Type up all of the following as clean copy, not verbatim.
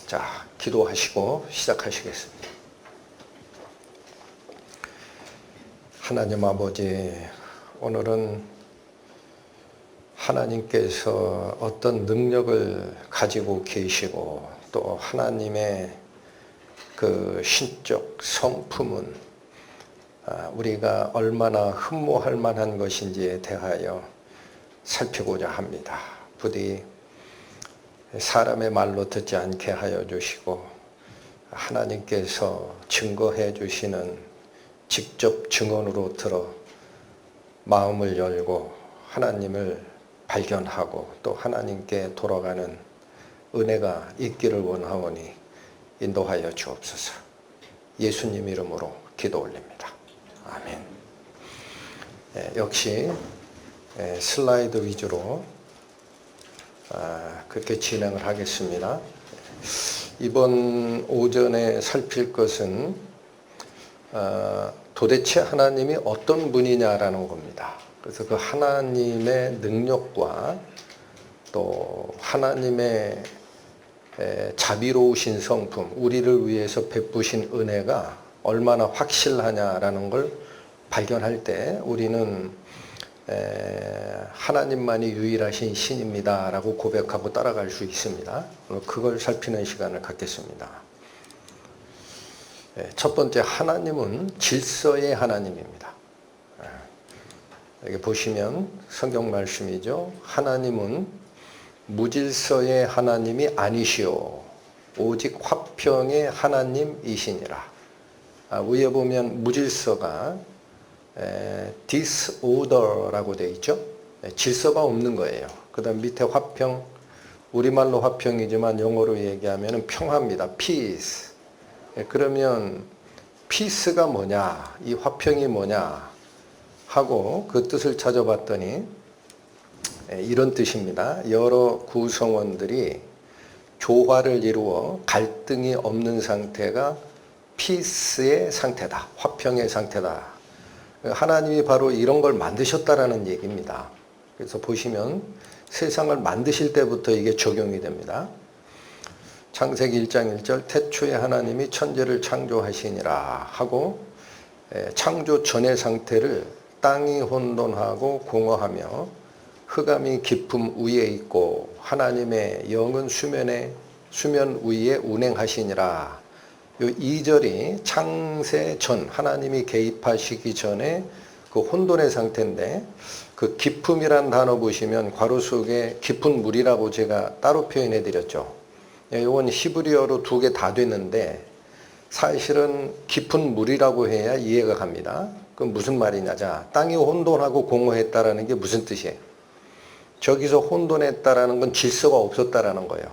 자, 기도하시고 시작하시겠습니다. 하나님 아버지, 오늘은 하나님께서 어떤 능력을 가지고 계시고 또 하나님의 그 신적 성품은 우리가 얼마나 흠모할 만한 것인지에 대하여 살피고자 합니다. 부디 사람의 말로 듣지 않게 하여 주시고 하나님께서 증거해 주시는 직접 증언으로 들어 마음을 열고 하나님을 발견하고 또 하나님께 돌아가는 은혜가 있기를 원하오니 인도하여 주옵소서. 예수님 이름으로 기도 올립니다. 아멘. 역시 슬라이드 위주로 그렇게 진행을 하겠습니다. 이번 오전에 살필 것은 도대체 하나님이 어떤 분이냐라는 겁니다. 그래서 그 하나님의 능력과 또 하나님의 자비로우신 성품, 우리를 위해서 베푸신 은혜가 얼마나 확실하냐라는 걸 발견할 때 우리는 하나님만이 유일하신 신입니다 라고 고백하고 따라갈 수 있습니다. 그걸 살피는 시간을 갖겠습니다. 첫 번째, 하나님은 질서의 하나님입니다. 여기 보시면 성경 말씀이죠. 하나님은 무질서의 하나님이 아니시오 오직 화평의 하나님이시니라. 위에 보면 무질서가 disorder라고 되어 있죠. 질서가 없는 거예요. 그 다음 밑에 화평, 우리말로 화평이지만 영어로 얘기하면 평화입니다. peace. 그러면 peace가 뭐냐, 이 화평이 뭐냐 하고 그 뜻을 찾아봤더니 이런 뜻입니다. 여러 구성원들이 조화를 이루어 갈등이 없는 상태가 peace의 상태다, 화평의 상태다. 하나님이 바로 이런 걸 만드셨다라는 얘기입니다. 그래서 보시면 세상을 만드실 때부터 이게 적용이 됩니다. 창세기 1장 1절 태초에 하나님이 천지를 창조하시니라 하고 창조 전의 상태를 땅이 혼돈하고 공허하며 흑암이 깊음 위에 있고 하나님의 영은 수면 위에 운행하시니라. 이 2절이 창세 전, 하나님이 개입하시기 전에 그 혼돈의 상태인데, 그 깊음이란 단어 보시면 괄호 속에 깊은 물이라고 제가 따로 표현해 드렸죠. 이건 히브리어로 두 개 다 됐는데 사실은 깊은 물이라고 해야 이해가 갑니다. 그럼 무슨 말이냐? 자, 땅이 혼돈하고 공허했다라는 게 무슨 뜻이에요? 저기서 혼돈했다라는 건 질서가 없었다라는 거예요.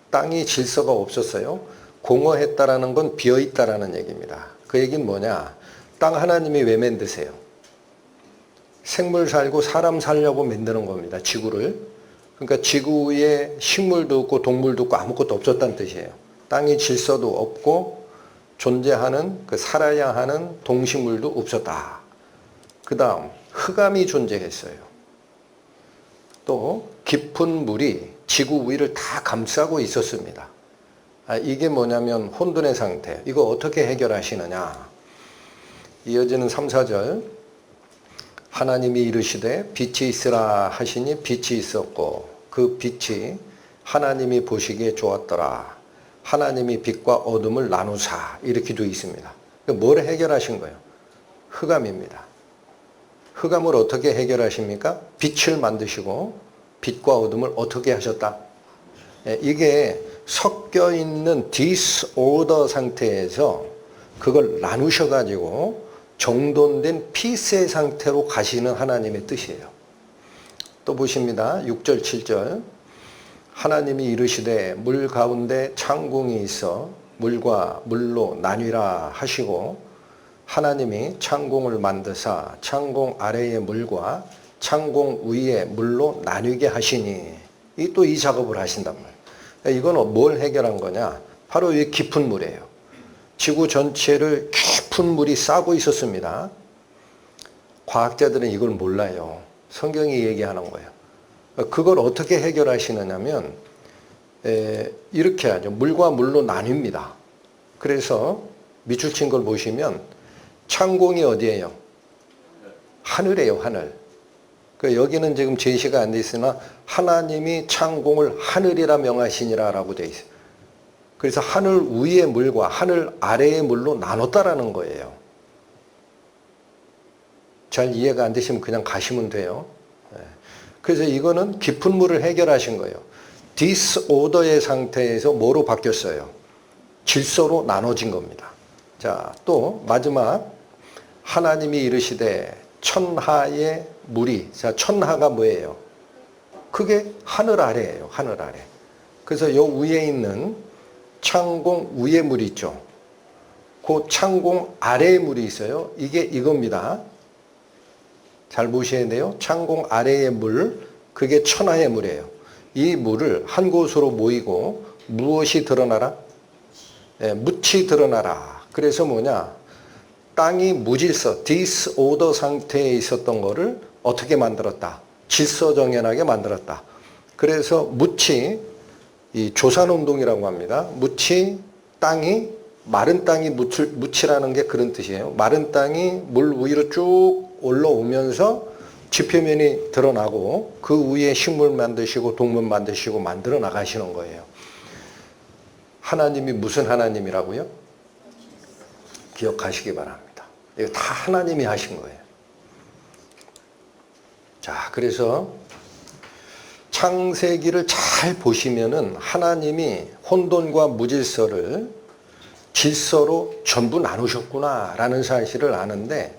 땅이 질서가 없었어요. 공허했다라는 건 비어있다라는 얘기입니다. 그 얘기는 뭐냐? 땅 하나님이 왜 만드세요? 생물 살고 사람 살려고 만드는 겁니다. 지구를. 그러니까 지구 위에 식물도 없고 동물도 없고 아무것도 없었다는 뜻이에요. 땅이 질서도 없고 존재하는, 그 살아야 하는 동식물도 없었다. 그 다음 흑암이 존재했어요. 또 깊은 물이 지구 위를 다 감싸고 있었습니다. 이게 뭐냐면 혼돈의 상태. 이거 어떻게 해결하시느냐? 이어지는 3, 4절 하나님이 이르시되 빛이 있으라 하시니 빛이 있었고 그 빛이 하나님이 보시기에 좋았더라. 하나님이 빛과 어둠을 나누사. 이렇게 되어 있습니다. 뭘 해결하신 거예요? 흑암입니다. 흑암을 어떻게 해결하십니까? 빛을 만드시고 빛과 어둠을 어떻게 하셨다? 이게 섞여 있는 disorder 상태에서 그걸 나누셔가지고 정돈된 피스의 상태로 가시는 하나님의 뜻이에요. 또 보십니다. 6절 7절 하나님이 이르시되 물 가운데 창공이 있어 물과 물로 나뉘라 하시고 하나님이 창공을 만드사 창공 아래의 물과 창공 위의 물로 나뉘게 하시니 또 이 작업을 하신단 말이에요. 이건 뭘 해결한 거냐? 바로 이 깊은 물이에요. 지구 전체를 깊은 물이 싸고 있었습니다. 과학자들은 이걸 몰라요. 성경이 얘기하는 거예요. 그걸 어떻게 해결하시느냐면 이렇게 하죠. 물과 물로 나뉩니다. 그래서 밑줄 친 걸 보시면 창공이 어디예요? 하늘이에요, 하늘. 여기는 지금 제시가 안 돼 있으나 하나님이 창공을 하늘이라 명하시니라 라고 돼 있어요. 그래서 하늘 위의 물과 하늘 아래의 물로 나눴다라는 거예요. 잘 이해가 안 되시면 그냥 가시면 돼요. 그래서 이거는 깊은 물을 해결하신 거예요. 디스오더의 상태에서 뭐로 바뀌었어요? 질서로 나눠진 겁니다. 자, 또 마지막 하나님이 이르시되 천하의 물이, 자, 천하가 뭐예요? 그게 하늘 아래예요. 하늘 아래. 그래서 요 위에 있는 창공 위에 물이 있죠. 그 창공 아래에 물이 있어요. 이게 이겁니다. 잘 보셔야 돼요. 창공 아래의 물, 그게 천하의 물이에요. 이 물을 한 곳으로 모이고 무엇이 드러나라? 묻이 드러나라. 그래서 뭐냐? 땅이 무질서, 디스오더 상태에 있었던 거를 어떻게 만들었다? 질서정연하게 만들었다. 그래서 묻이, 이 조산운동이라고 합니다. 묻이, 땅이, 마른 땅이 묻이라는 게 그런 뜻이에요. 마른 땅이 물 위로 쭉 올라오면서 지표면이 드러나고 그 위에 식물 만드시고 동물 만드시고 만들어 나가시는 거예요. 하나님이 무슨 하나님이라고요? 기억하시기 바랍니다. 이거 다 하나님이 하신 거예요. 자, 그래서 창세기를 잘 보시면은 하나님이 혼돈과 무질서를 질서로 전부 나누셨구나라는 사실을 아는데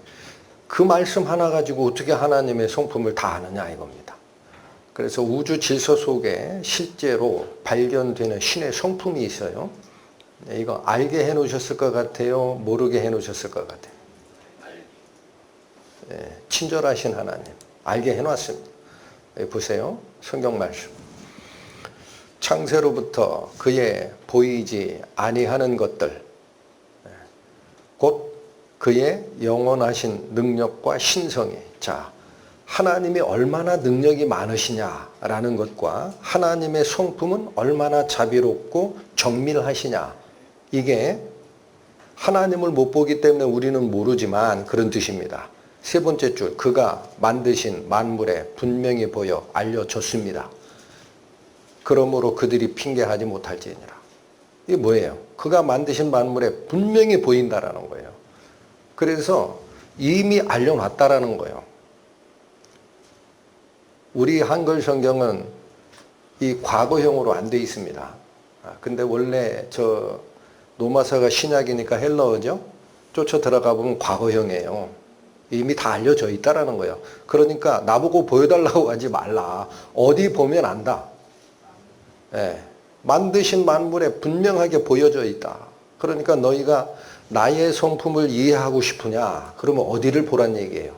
그 말씀 하나 가지고 어떻게 하나님의 성품을 다 아느냐 이겁니다. 그래서 우주 질서 속에 실제로 발견되는 신의 성품이 있어요. 이거 알게 해 놓으셨을 것 같아요? 모르게 해 놓으셨을 것 같아요? 친절하신 하나님. 알게 해 놨습니다. 보세요. 성경 말씀. 창세로부터 그의 보이지 아니하는 것들, 곧 그의 영원하신 능력과 신성이. 자, 하나님이 얼마나 능력이 많으시냐라는 것과 하나님의 성품은 얼마나 자비롭고 정밀하시냐. 이게 하나님을 못 보기 때문에 우리는 모르지만 그런 뜻입니다. 세 번째 줄, 그가 만드신 만물에 분명히 보여 알려졌습니다. 그러므로 그들이 핑계하지 못할지니라. 이게 뭐예요? 그가 만드신 만물에 분명히 보인다라는 거예요. 그래서 이미 알려놨다라는 거예요. 우리 한글 성경은 이 과거형으로 안 돼 있습니다. 근데 원래 저 로마서가 신약이니까 헬라어죠? 쫓아 들어가 보면 과거형이에요. 이미 다 알려져 있다라는 거예요. 그러니까 나보고 보여달라고 하지 말라. 어디 보면 안다. 만드신 만물에 분명하게 보여져 있다. 그러니까 너희가 나의 성품을 이해하고 싶으냐? 그러면 어디를 보란 얘기예요?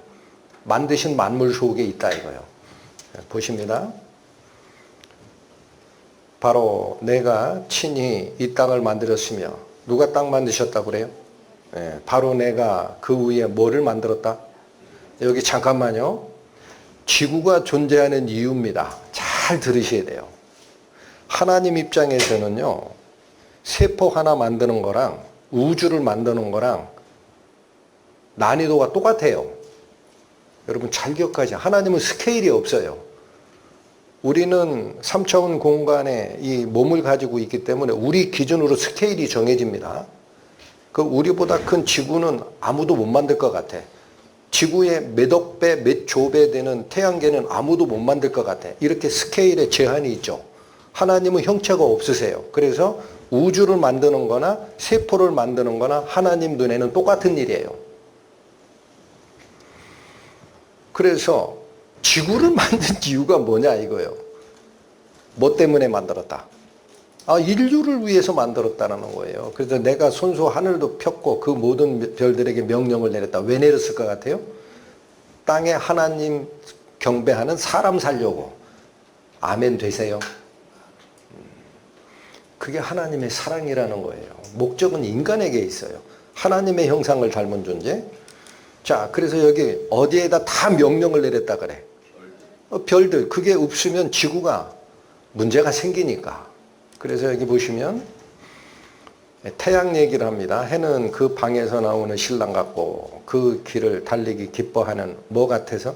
만드신 만물 속에 있다 이거예요. 보십니다. 바로 내가 친히 이 땅을 만들었으며 누가 땅 만드셨다고 그래요? 바로 내가 그 위에 뭐를 만들었다? 여기 잠깐만요. 지구가 존재하는 이유입니다. 잘 들으셔야 돼요. 하나님 입장에서는요. 세포 하나 만드는 거랑 우주를 만드는 거랑 난이도가 똑같아요. 여러분 잘 기억하세요. 하나님은 스케일이 없어요. 우리는 3차원 공간에 이 몸을 가지고 있기 때문에 우리 기준으로 스케일이 정해집니다. 그 우리보다 큰 지구는 아무도 못 만들 것 같아. 지구의 몇억 배, 몇 조 배 되는 태양계는 아무도 못 만들 것 같아. 이렇게 스케일에 제한이 있죠. 하나님은 형체가 없으세요. 그래서 우주를 만드는 거나 세포를 만드는 거나 하나님 눈에는 똑같은 일이에요. 그래서 지구를 만든 이유가 뭐냐 이거예요. 뭐 때문에 만들었다? 인류를 위해서 만들었다는 거예요. 그래서 내가 손수 하늘도 폈고 그 모든 별들에게 명령을 내렸다. 왜 내렸을 것 같아요? 땅에 하나님 경배하는 사람 살려고. 아멘 되세요? 그게 하나님의 사랑이라는 거예요. 목적은 인간에게 있어요. 하나님의 형상을 닮은 존재. 자, 그래서 여기 어디에다 다 명령을 내렸다 그래. 별들, 그게 없으면 지구가 문제가 생기니까. 그래서 여기 보시면 태양 얘기를 합니다. 해는 그 방에서 나오는 신랑 같고 그 길을 달리기 기뻐하는 뭐 같아서?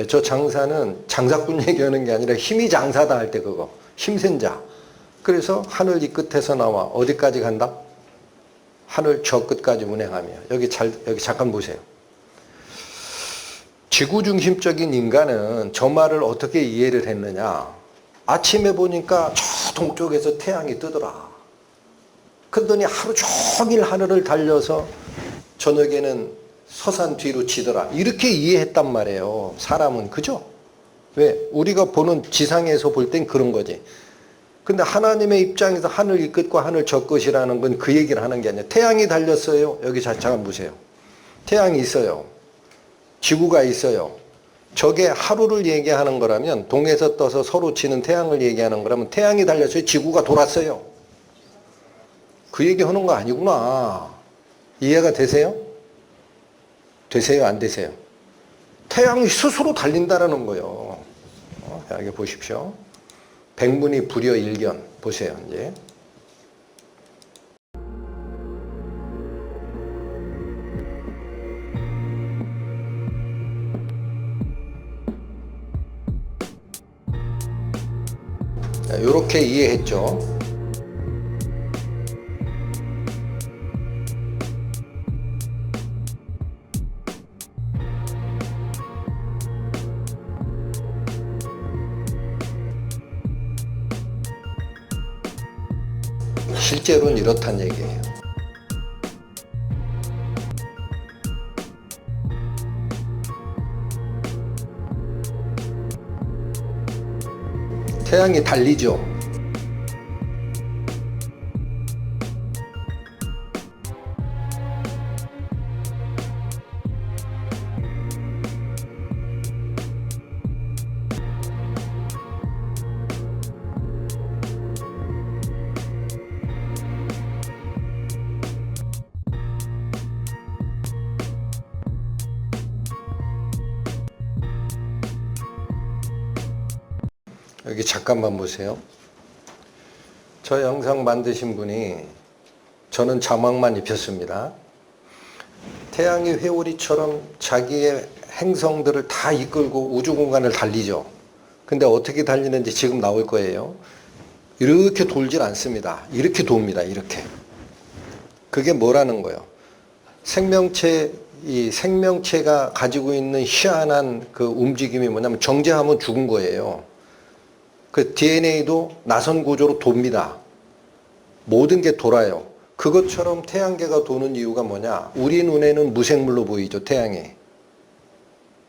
저 장사는 장사꾼 얘기하는 게 아니라 힘이 장사다 할 때 그거. 힘센 자. 그래서 하늘 이 끝에서 나와 어디까지 간다? 하늘 저 끝까지 운행하며. 여기 잠깐 보세요. 지구 중심적인 인간은 저 말을 어떻게 이해를 했느냐? 아침에 보니까 저 동쪽에서 태양이 뜨더라. 그러더니 하루 종일 하늘을 달려서 저녁에는 서산 뒤로 치더라. 이렇게 이해했단 말이에요. 사람은. 그죠? 왜? 우리가 보는 지상에서 볼 땐 그런 거지. 근데 하나님의 입장에서 하늘 이 끝과 하늘 저 끝이라는 건 그 얘기를 하는 게 아니라 태양이 달렸어요. 여기 잠깐 보세요. 태양이 있어요. 지구가 있어요. 저게 하루를 얘기하는 거라면 동에서 떠서 서로 치는 태양을 얘기하는 거라면 태양이 달렸어요. 지구가 돌았어요. 그 얘기하는 거 아니구나. 이해가 되세요? 되세요? 안 되세요? 태양이 스스로 달린다라는 거예요. 여기 보십시오. 백문이 불여일견. 보세요. 이제. 이렇게 이해했죠. 실제로는 이렇단 얘기예요. 태양이 달리죠. 여기 잠깐만 보세요. 저 영상 만드신 분이 저는 자막만 입혔습니다. 태양이 회오리처럼 자기의 행성들을 다 이끌고 우주 공간을 달리죠. 근데 어떻게 달리는지 지금 나올 거예요. 이렇게 돌질 않습니다. 이렇게 돕니다. 이렇게. 그게 뭐라는 거예요? 이 생명체가 가지고 있는 희한한 그 움직임이 뭐냐면 정지하면 죽은 거예요. 그 DNA도 나선 구조로 돕니다. 모든 게 돌아요. 그것처럼 태양계가 도는 이유가 뭐냐? 우리 눈에는 무생물로 보이죠, 태양이.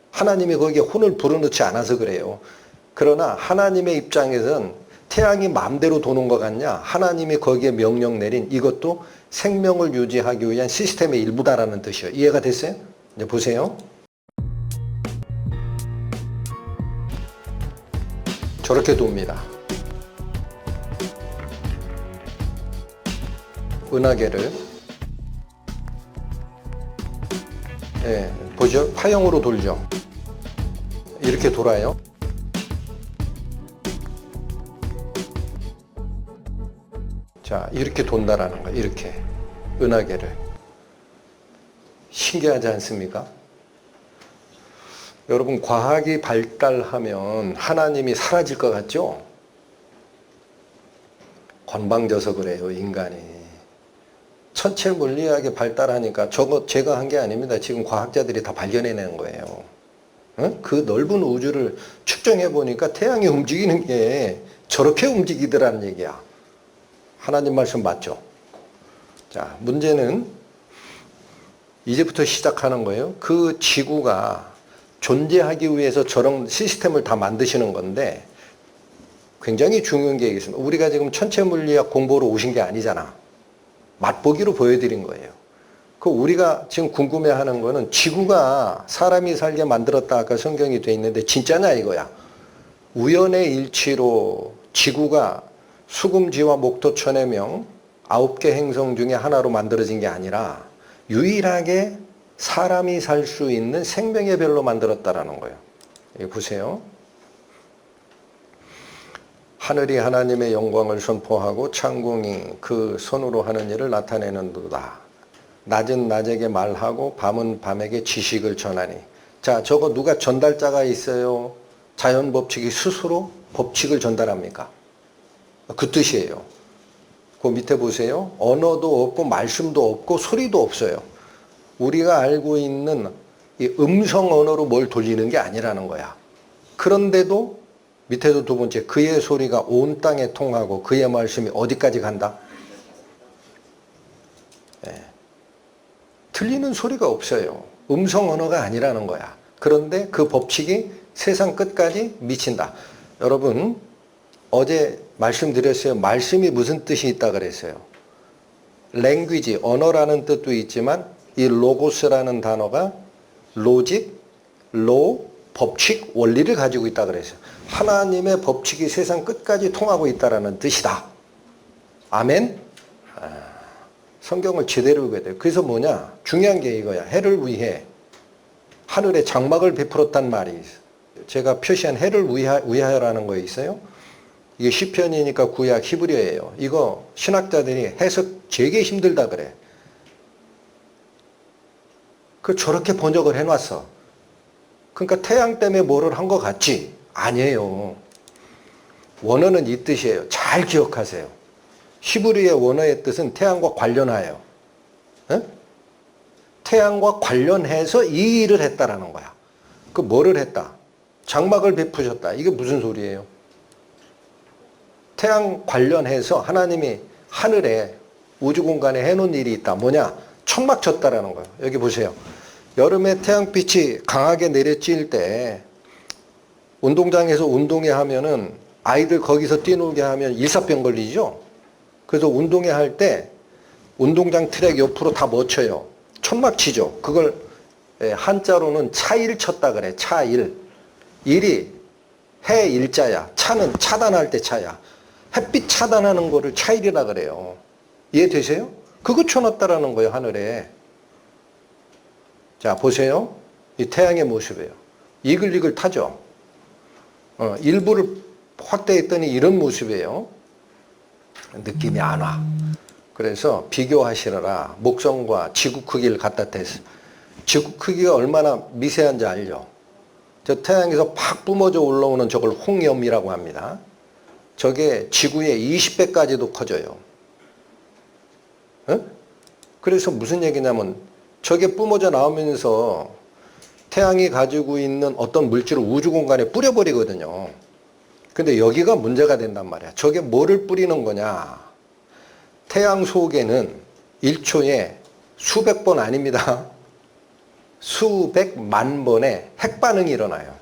하나님이 거기에 혼을 불어넣지 않아서 그래요. 그러나 하나님의 입장에서는 태양이 마음대로 도는 것 같냐? 하나님이 거기에 명령 내린 이것도 생명을 유지하기 위한 시스템의 일부다라는 뜻이에요. 이해가 됐어요? 이제 보세요. 저렇게 돕니다. 은하계를. 예, 보죠? 파형으로 돌죠. 이렇게 돌아요. 자, 이렇게 돈다라는 거예요. 이렇게. 은하계를. 신기하지 않습니까? 여러분, 과학이 발달하면 하나님이 사라질 것 같죠? 건방져서 그래요, 인간이. 천체 물리학이 발달하니까 저거 제가 한 게 아닙니다. 지금 과학자들이 다 발견해낸 거예요. 응? 그 넓은 우주를 측정해 보니까 태양이 움직이는 게 저렇게 움직이더라는 얘기야. 하나님 말씀 맞죠? 자, 문제는 이제부터 시작하는 거예요. 그 지구가 존재하기 위해서 저런 시스템을 다 만드시는 건데 굉장히 중요한 게 있습니다. 우리가 지금 천체 물리학 공부로 오신 게 아니잖아. 맛보기로 보여드린 거예요. 그 우리가 지금 궁금해하는 거는 지구가 사람이 살게 만들었다 아까 성경이 돼 있는데 진짜냐 이거야. 우연의 일치로 지구가 수금지와 목토천의 명 9개 행성 중에 하나로 만들어진 게 아니라 유일하게 사람이 살 수 있는 생명의 별로 만들었다라는 거예요. 여기 보세요. 하늘이 하나님의 영광을 선포하고 창공이 그 손으로 하는 일을 나타내는도다. 낮은 낮에게 말하고 밤은 밤에게 지식을 전하니. 자, 저거 누가 전달자가 있어요? 자연 법칙이 스스로 법칙을 전달합니까? 그 뜻이에요. 그 밑에 보세요. 언어도 없고 말씀도 없고 소리도 없어요. 우리가 알고 있는 이 음성 언어로 뭘 돌리는 게 아니라는 거야. 그런데도 밑에도 두 번째, 그의 소리가 온 땅에 통하고 그의 말씀이 어디까지 간다? 네. 들리는 소리가 없어요. 음성 언어가 아니라는 거야. 그런데 그 법칙이 세상 끝까지 미친다. 여러분, 어제 말씀드렸어요. 말씀이 무슨 뜻이 있다 그랬어요. 랭귀지, 언어라는 뜻도 있지만 이 로고스라는 단어가 로직, 법칙, 원리를 가지고 있다 그랬어요. 하나님의 법칙이 세상 끝까지 통하고 있다는 뜻이다. 아멘? 성경을 제대로 읽어야 돼요. 그래서 뭐냐? 중요한 게 이거야. 해를 위해 하늘에 장막을 베풀었단 말이 있어요. 제가 표시한 해를 위하여라는 거에 있어요. 이게 시편이니까 구약 히브리어예요. 이거 신학자들이 해석 되게 힘들다 그래. 그 저렇게 번역을 해놨어. 그러니까 태양 때문에 뭐를 한 것 같지? 아니에요. 원어는 이 뜻이에요. 잘 기억하세요. 히브리의 원어의 뜻은 태양과 관련하여. 에? 태양과 관련해서 이 일을 했다라는 거야. 그 뭐를 했다? 장막을 베푸셨다. 이게 무슨 소리예요? 태양 관련해서 하나님이 하늘에 우주 공간에 해놓은 일이 있다. 뭐냐? 천막 쳤다라는 거예요. 여기 보세요. 여름에 태양빛이 강하게 내려쬐을 때 운동장에서 운동회 하면은 아이들 거기서 뛰놀게 하면 일사병 걸리죠. 그래서 운동회 할 때 운동장 트랙 옆으로 다 묻혀요. 천막 치죠. 그걸 한자로는 차일 쳤다 그래. 차일. 일이 해 일자야. 차는 차단할 때 차야. 햇빛 차단하는 거를 차일이라 그래요. 이해되세요? 그거 쳐놨다라는 거예요, 하늘에. 자, 보세요. 이 태양의 모습이에요. 이글이글 타죠. 일부를 확대했더니 이런 모습이에요. 느낌이 안 와. 그래서 비교하시라. 목성과 지구 크기를 갖다 댔어. 지구 크기가 얼마나 미세한지 알죠? 저 태양에서 팍 뿜어져 올라오는 저걸 홍염이라고 합니다. 저게 지구의 20배까지도 커져요. 그래서 무슨 얘기냐면 저게 뿜어져 나오면서 태양이 가지고 있는 어떤 물질을 우주 공간에 뿌려버리거든요. 근데 여기가 문제가 된단 말이야. 저게 뭐를 뿌리는 거냐. 태양 속에는 1초에 수백 번 아닙니다. 수백만 번의 핵반응이 일어나요.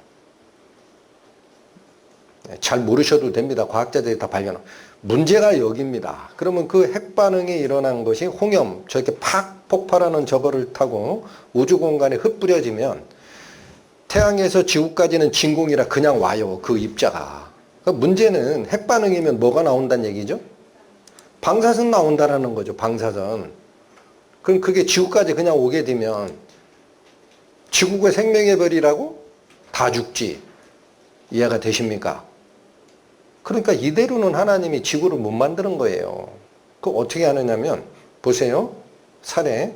잘 모르셔도 됩니다. 과학자들이 다 발견하고. 문제가 여기입니다. 그러면 그 핵반응이 일어난 것이 홍염, 저렇게 팍 폭발하는 저거를 타고 우주 공간에 흩뿌려지면 태양에서 지구까지는 진공이라 그냥 와요. 그 입자가. 그러니까 문제는 핵반응이면 뭐가 나온다는 얘기죠? 방사선 나온다라는 거죠. 방사선. 그럼 그게 지구까지 그냥 오게 되면 지구가 생명의 별이라고? 다 죽지. 이해가 되십니까? 그러니까 이대로는 하나님이 지구를 못 만드는 거예요. 그 어떻게 하느냐면 보세요. 살에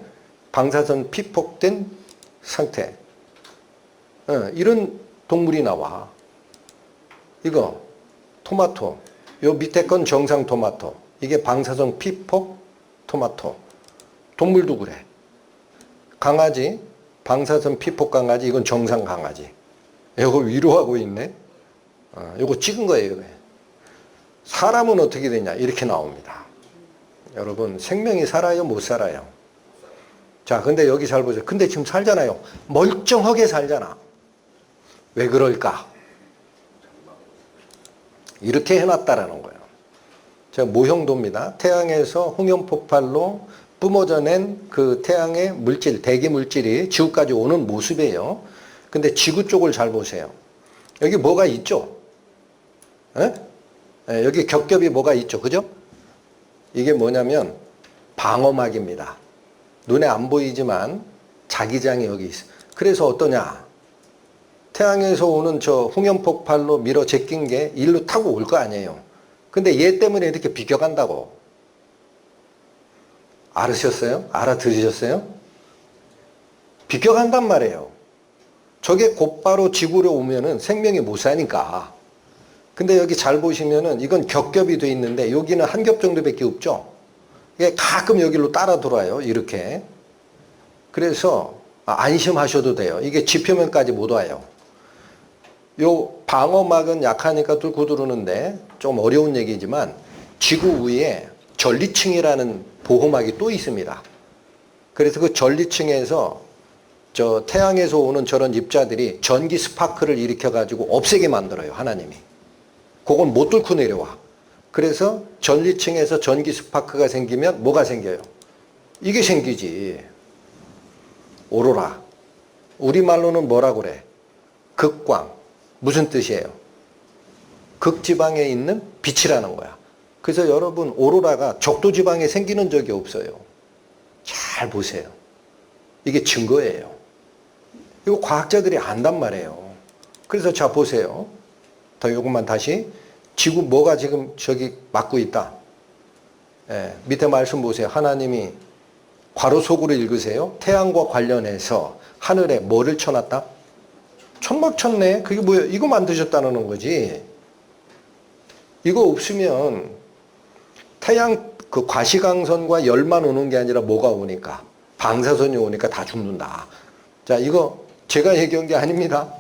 방사선 피폭된 상태. 이런 동물이 나와. 이거 토마토. 요 밑에 건 정상 토마토. 이게 방사선 피폭 토마토. 동물도 그래. 강아지, 방사선 피폭 강아지, 이건 정상 강아지. 이거 위로하고 있네. 이거 찍은 거예요. 사람은 어떻게 되냐? 이렇게 나옵니다. 여러분, 생명이 살아요? 못 살아요? 자, 근데 여기 잘 보세요. 근데 지금 살잖아요. 멀쩡하게 살잖아. 왜 그럴까? 이렇게 해놨다라는 거예요. 제가 모형도입니다. 태양에서 홍염 폭발로 뿜어져낸 그 태양의 물질, 대기 물질이 지구까지 오는 모습이에요. 근데 지구 쪽을 잘 보세요. 여기 뭐가 있죠? 여기 겹겹이 뭐가 있죠? 그죠? 이게 뭐냐면 방어막입니다. 눈에 안 보이지만 자기장이 여기 있어요. 그래서 어떠냐? 태양에서 오는 저 홍염 폭발로 밀어 제낀 게 일로 타고 올 거 아니에요. 근데 얘 때문에 이렇게 비껴간다고. 알으셨어요? 알아들으셨어요? 비껴간단 말이에요. 저게 곧바로 지구로 오면은 생명이 못 사니까. 근데 여기 잘 보시면은 이건 겹겹이 돼 있는데 여기는 한 겹 정도밖에 없죠. 이게 가끔 여기로 따라 돌아요. 이렇게. 그래서 안심하셔도 돼요. 이게 지표면까지 못 와요. 요 방어막은 약하니까 뚫고 들어오는데 좀 어려운 얘기지만 지구 위에 전리층이라는 보호막이 또 있습니다. 그래서 그 전리층에서 저 태양에서 오는 저런 입자들이 전기 스파크를 일으켜 가지고 없애게 만들어요. 하나님이. 그건 못 뚫고 내려와. 그래서 전리층에서 전기 스파크가 생기면 뭐가 생겨요? 이게 생기지. 오로라. 우리말로는 뭐라 그래? 극광. 무슨 뜻이에요? 극지방에 있는 빛이라는 거야. 그래서 여러분 오로라가 적도지방에 생기는 적이 없어요. 잘 보세요. 이게 증거예요. 이거 과학자들이 안단 말이에요. 그래서 자 보세요. 더 요것만 다시. 지구 뭐가 지금 저기 막고 있다. 예, 밑에 말씀 보세요. 하나님이 괄호 속으로 읽으세요. 태양과 관련해서 하늘에 뭐를 쳐놨다? 천막 쳤네. 그게 뭐예요? 이거 만드셨다는 거지. 이거 없으면 태양 그 과시광선과 열만 오는 게 아니라 뭐가 오니까? 방사선이 오니까 다 죽는다. 자, 이거 제가 얘기한 게 아닙니다.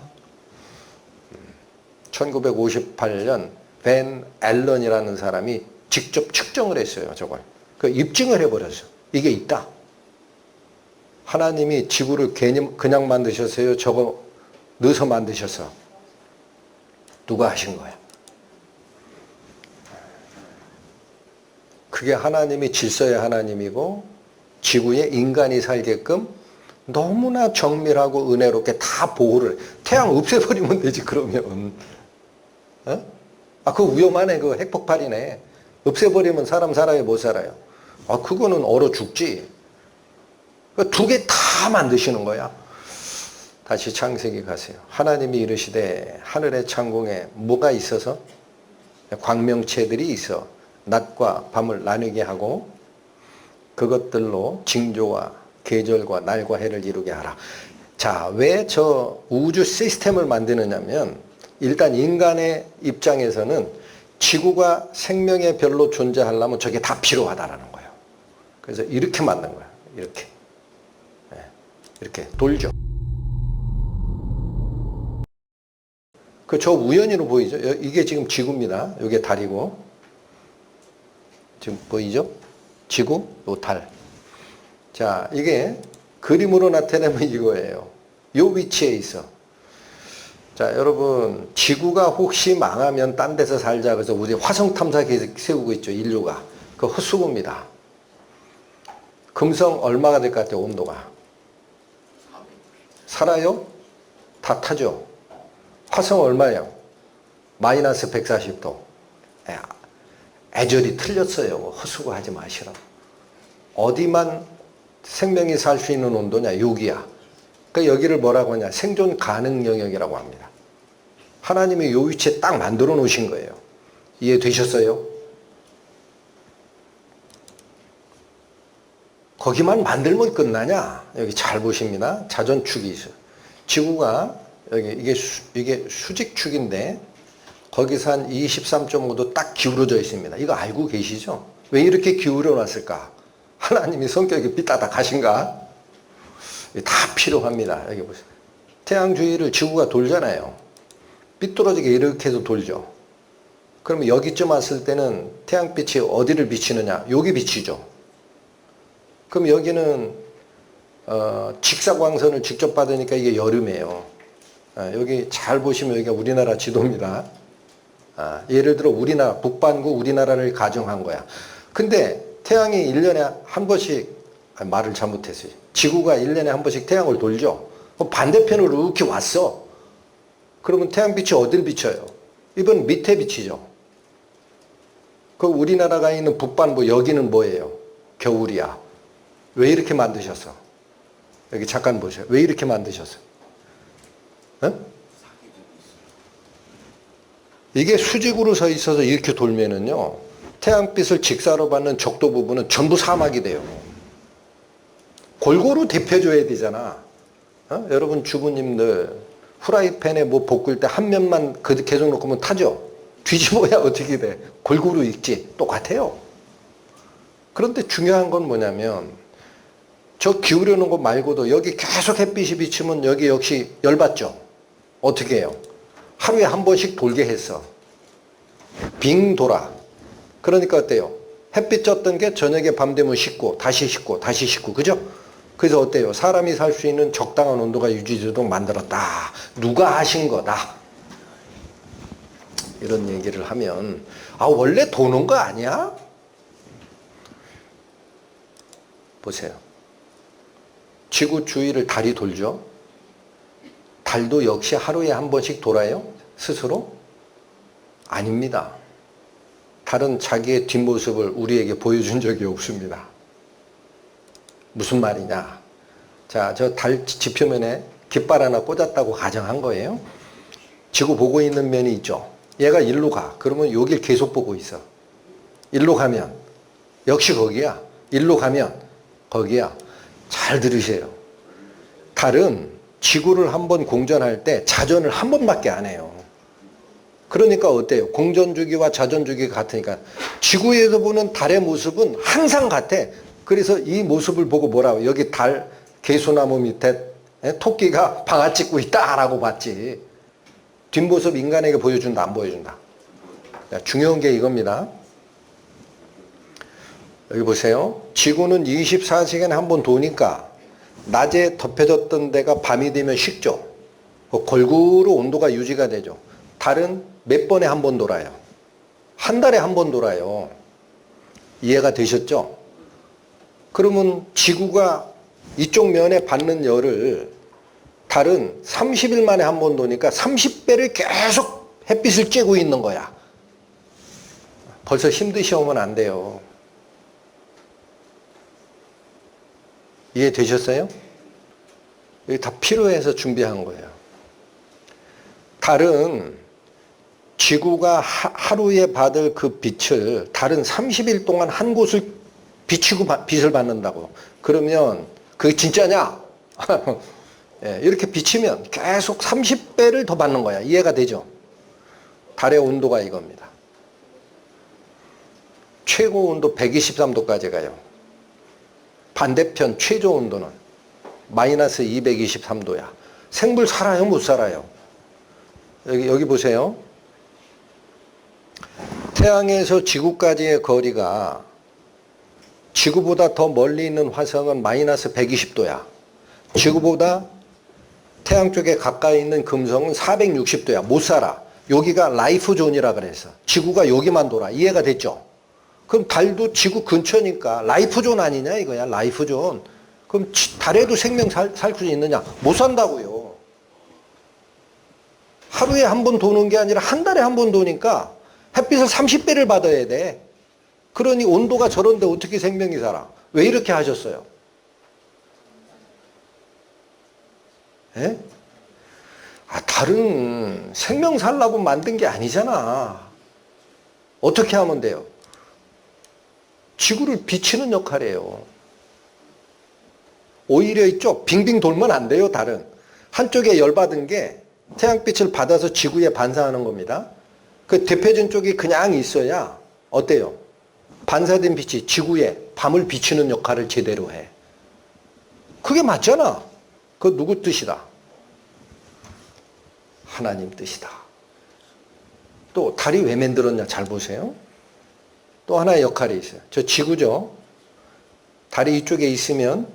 1958년 벤 앨런이라는 사람이 직접 측정을 했어요. 저걸. 그 입증을 해버렸어. 이게 있다. 하나님이 지구를 괜히 그냥 만드셨어요? 저거 넣어서 만드셨어? 누가 하신 거야? 그게 하나님이 질서의 하나님이고 지구에 인간이 살게끔 너무나 정밀하고 은혜롭게 다 보호를. 태양 없애버리면 되지 그러면. 어? 그거 위험하네. 그거 핵폭발이네. 없애버리면 사람 살아요 못 살아요? 그거는 얼어 죽지. 두 개 다 만드시는 거야. 다시 창세기 가세요. 하나님이 이르시되 하늘의 창공에 뭐가 있어서? 광명체들이 있어 낮과 밤을 나누게 하고 그것들로 징조와 계절과 날과 해를 이루게 하라. 자, 왜 저 우주 시스템을 만드느냐면 일단 인간의 입장에서는 지구가 생명의 별로 존재하려면 저게 다 필요하다라는 거예요. 그래서 이렇게 만든 거예요. 이렇게. 이렇게 돌죠. 그 저 우연히로 보이죠? 이게 지금 지구입니다. 이게 달이고. 지금 보이죠? 지구, 요 달. 자, 이게 그림으로 나타내면 이거예요. 요 위치에 있어. 자, 여러분, 지구가 혹시 망하면 딴 데서 살자. 그래서 우리 화성 탐사 계속 세우고 있죠, 인류가. 그 헛수고입니다. 금성 얼마가 될 것 같아요, 온도가? 살아요? 다 타죠. 화성 얼마예요? 마이너스 140도. 애절이 틀렸어요. 헛수고 하지 마시라고. 어디만 생명이 살 수 있는 온도냐? 여기야. 그러니까 여기를 뭐라고 하냐? 생존 가능 영역이라고 합니다. 하나님이 요 위치에 딱 만들어 놓으신 거예요. 이해되셨어요? 거기만 만들면 끝나냐? 여기 잘 보십니다. 자전축이 있어요. 지구가 여기 이게 수직축인데 거기서 한 23.5도 딱 기울어져 있습니다. 이거 알고 계시죠? 왜 이렇게 기울여 놨을까? 하나님이 성격이 삐딱딱 하신가? 다 필요합니다. 여기 보세요. 태양 주위를 지구가 돌잖아요. 삐뚤어지게 이렇게 해서 돌죠. 그러면 여기쯤 왔을 때는 태양빛이 어디를 비치느냐? 여기 비치죠. 그럼 여기는 직사광선을 직접 받으니까 이게 여름이에요. 여기 잘 보시면 여기가 우리나라 지도입니다. 예를 들어 우리나라 북반구 우리나라를 가정한 거야. 근데 태양이 1년에 한 번씩 말을 잘못했어요. 지구가 1년에 한 번씩 태양을 돌죠. 그럼 반대편으로 이렇게 왔어. 그러면 태양빛이 어딜 비춰요? 이번 밑에 비치죠. 그 우리나라가 있는 북반구 여기는 뭐예요? 겨울이야. 왜 이렇게 만드셨어? 여기 잠깐 보세요. 왜 이렇게 만드셨어? 어? 이게 수직으로 서 있어서 이렇게 돌면은요, 태양빛을 직사로 받는 적도 부분은 전부 사막이 돼요. 골고루 데펴줘야 되잖아. 여러분 주부님들 후라이팬에 뭐 볶을 때 한 면만 계속 놓으면 타죠? 뒤집어야 어떻게 돼? 골고루 익지? 똑같아요. 그런데 중요한 건 뭐냐면 저 기울여 놓은 것 말고도 여기 계속 햇빛이 비치면 여기 역시 열받죠? 어떻게 해요? 하루에 한 번씩 돌게 했어. 빙 돌아. 그러니까 어때요? 햇빛 쪘던 게 저녁에 밤 되면 식고 다시 식고 다시 식고, 그죠? 그래서 어때요? 사람이 살 수 있는 적당한 온도가 유지되도록 만들었다. 누가 하신 거다. 이런 얘기를 하면 원래 도는 거 아니야? 보세요. 지구 주위를 달이 돌죠. 달도 역시 하루에 한 번씩 돌아요? 스스로? 아닙니다. 달은 자기의 뒷모습을 우리에게 보여준 적이 없습니다. 무슨 말이냐? 자, 저 달 지표면에 깃발 하나 꽂았다고 가정한 거예요. 지구 보고 있는 면이 있죠. 얘가 일로 가. 그러면 여길 계속 보고 있어. 일로 가면 역시 거기야. 일로 가면 거기야. 잘 들으세요. 달은 지구를 한번 공전할 때 자전을 한 번밖에 안 해요. 그러니까 어때요? 공전주기와 자전주기가 같으니까 지구에서 보는 달의 모습은 항상 같아. 그래서 이 모습을 보고 뭐라고? 여기 달 개수나무 밑에 토끼가 방아 찍고 있다라고 봤지. 뒷모습 인간에게 보여준다, 안 보여준다? 중요한 게 이겁니다. 여기 보세요. 지구는 24시간에 한 번 도니까 낮에 덮여졌던 데가 밤이 되면 식죠. 골고루 온도가 유지가 되죠. 달은 몇 번에 한 번 돌아요? 한 달에 한 번 돌아요. 이해가 되셨죠? 그러면 지구가 이쪽 면에 받는 열을 달은 30일 만에 한 번 도니까 30배를 계속 햇빛을 쬐고 있는 거야. 벌써 힘드셔오면 안 돼요. 이해되셨어요? 이게 다 필요해서 준비한 거예요. 달은 지구가 하루에 받을 그 빛을 달은 30일 동안 한 곳을 비추고 빛을 받는다고. 그러면 그게 진짜냐? 이렇게 비치면 계속 30배를 더 받는 거야. 이해가 되죠? 달의 온도가 이겁니다. 최고 온도 123도까지 가요. 반대편 최저 온도는 마이너스 223도야. 생물 살아요? 못 살아요? 여기 보세요. 태양에서 지구까지의 거리가 지구보다 더 멀리 있는 화성은 마이너스 120도야. 지구보다 태양 쪽에 가까이 있는 금성은 460도야. 못 살아. 여기가 라이프 존이라 그래서. 지구가 여기만 돌아. 이해가 됐죠? 그럼 달도 지구 근처니까 라이프 존 아니냐 이거야. 라이프 존. 그럼 달에도 생명 살 수 있느냐? 못 산다고요. 하루에 한 번 도는 게 아니라 한 달에 한 번 도니까 햇빛을 30배를 받아야 돼. 그러니 온도가 저런데 어떻게 생명이 살아? 왜 이렇게 하셨어요? 예? 달은 생명 살라고 만든 게 아니잖아. 어떻게 하면 돼요? 지구를 비치는 역할이에요. 오히려 있죠? 빙빙 돌면 안 돼요, 달은. 한쪽에 열받은 게 태양빛을 받아서 지구에 반사하는 겁니다. 그 대표진 쪽이 그냥 있어야 어때요? 반사된 빛이 지구에 밤을 비추는 역할을 제대로 해. 그게 맞잖아. 그거 누구 뜻이다? 하나님 뜻이다. 또 달이 왜 만들었냐 잘 보세요. 또 하나의 역할이 있어요. 저 지구죠. 달이 이쪽에 있으면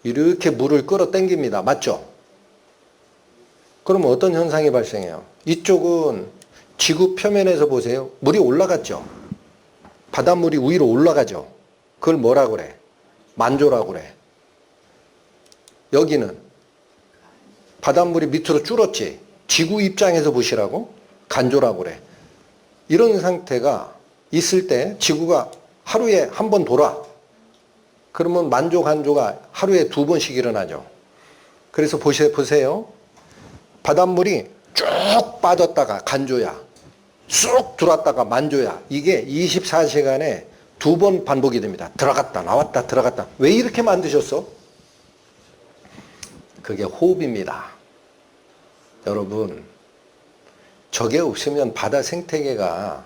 이렇게 물을 끌어당깁니다. 맞죠? 그러면 어떤 현상이 발생해요? 이쪽은 지구 표면에서 보세요. 물이 올라갔죠. 바닷물이 위로 올라가죠. 그걸 뭐라 그래? 만조라고 그래. 여기는 바닷물이 밑으로 줄었지. 지구 입장에서 보시라고? 간조라고 그래. 이런 상태가 있을 때 지구가 하루에 한 번 돌아. 그러면 만조, 간조가 하루에 2번씩 일어나죠. 그래서 보세요. 바닷물이 쭉 빠졌다가 간조야. 쑥 들어왔다가 만조야. 이게 24시간에 2번 반복이 됩니다. 들어갔다 나왔다 들어갔다. 왜 이렇게 만드셨어? 그게 호흡입니다. 여러분, 저게 없으면 바다 생태계가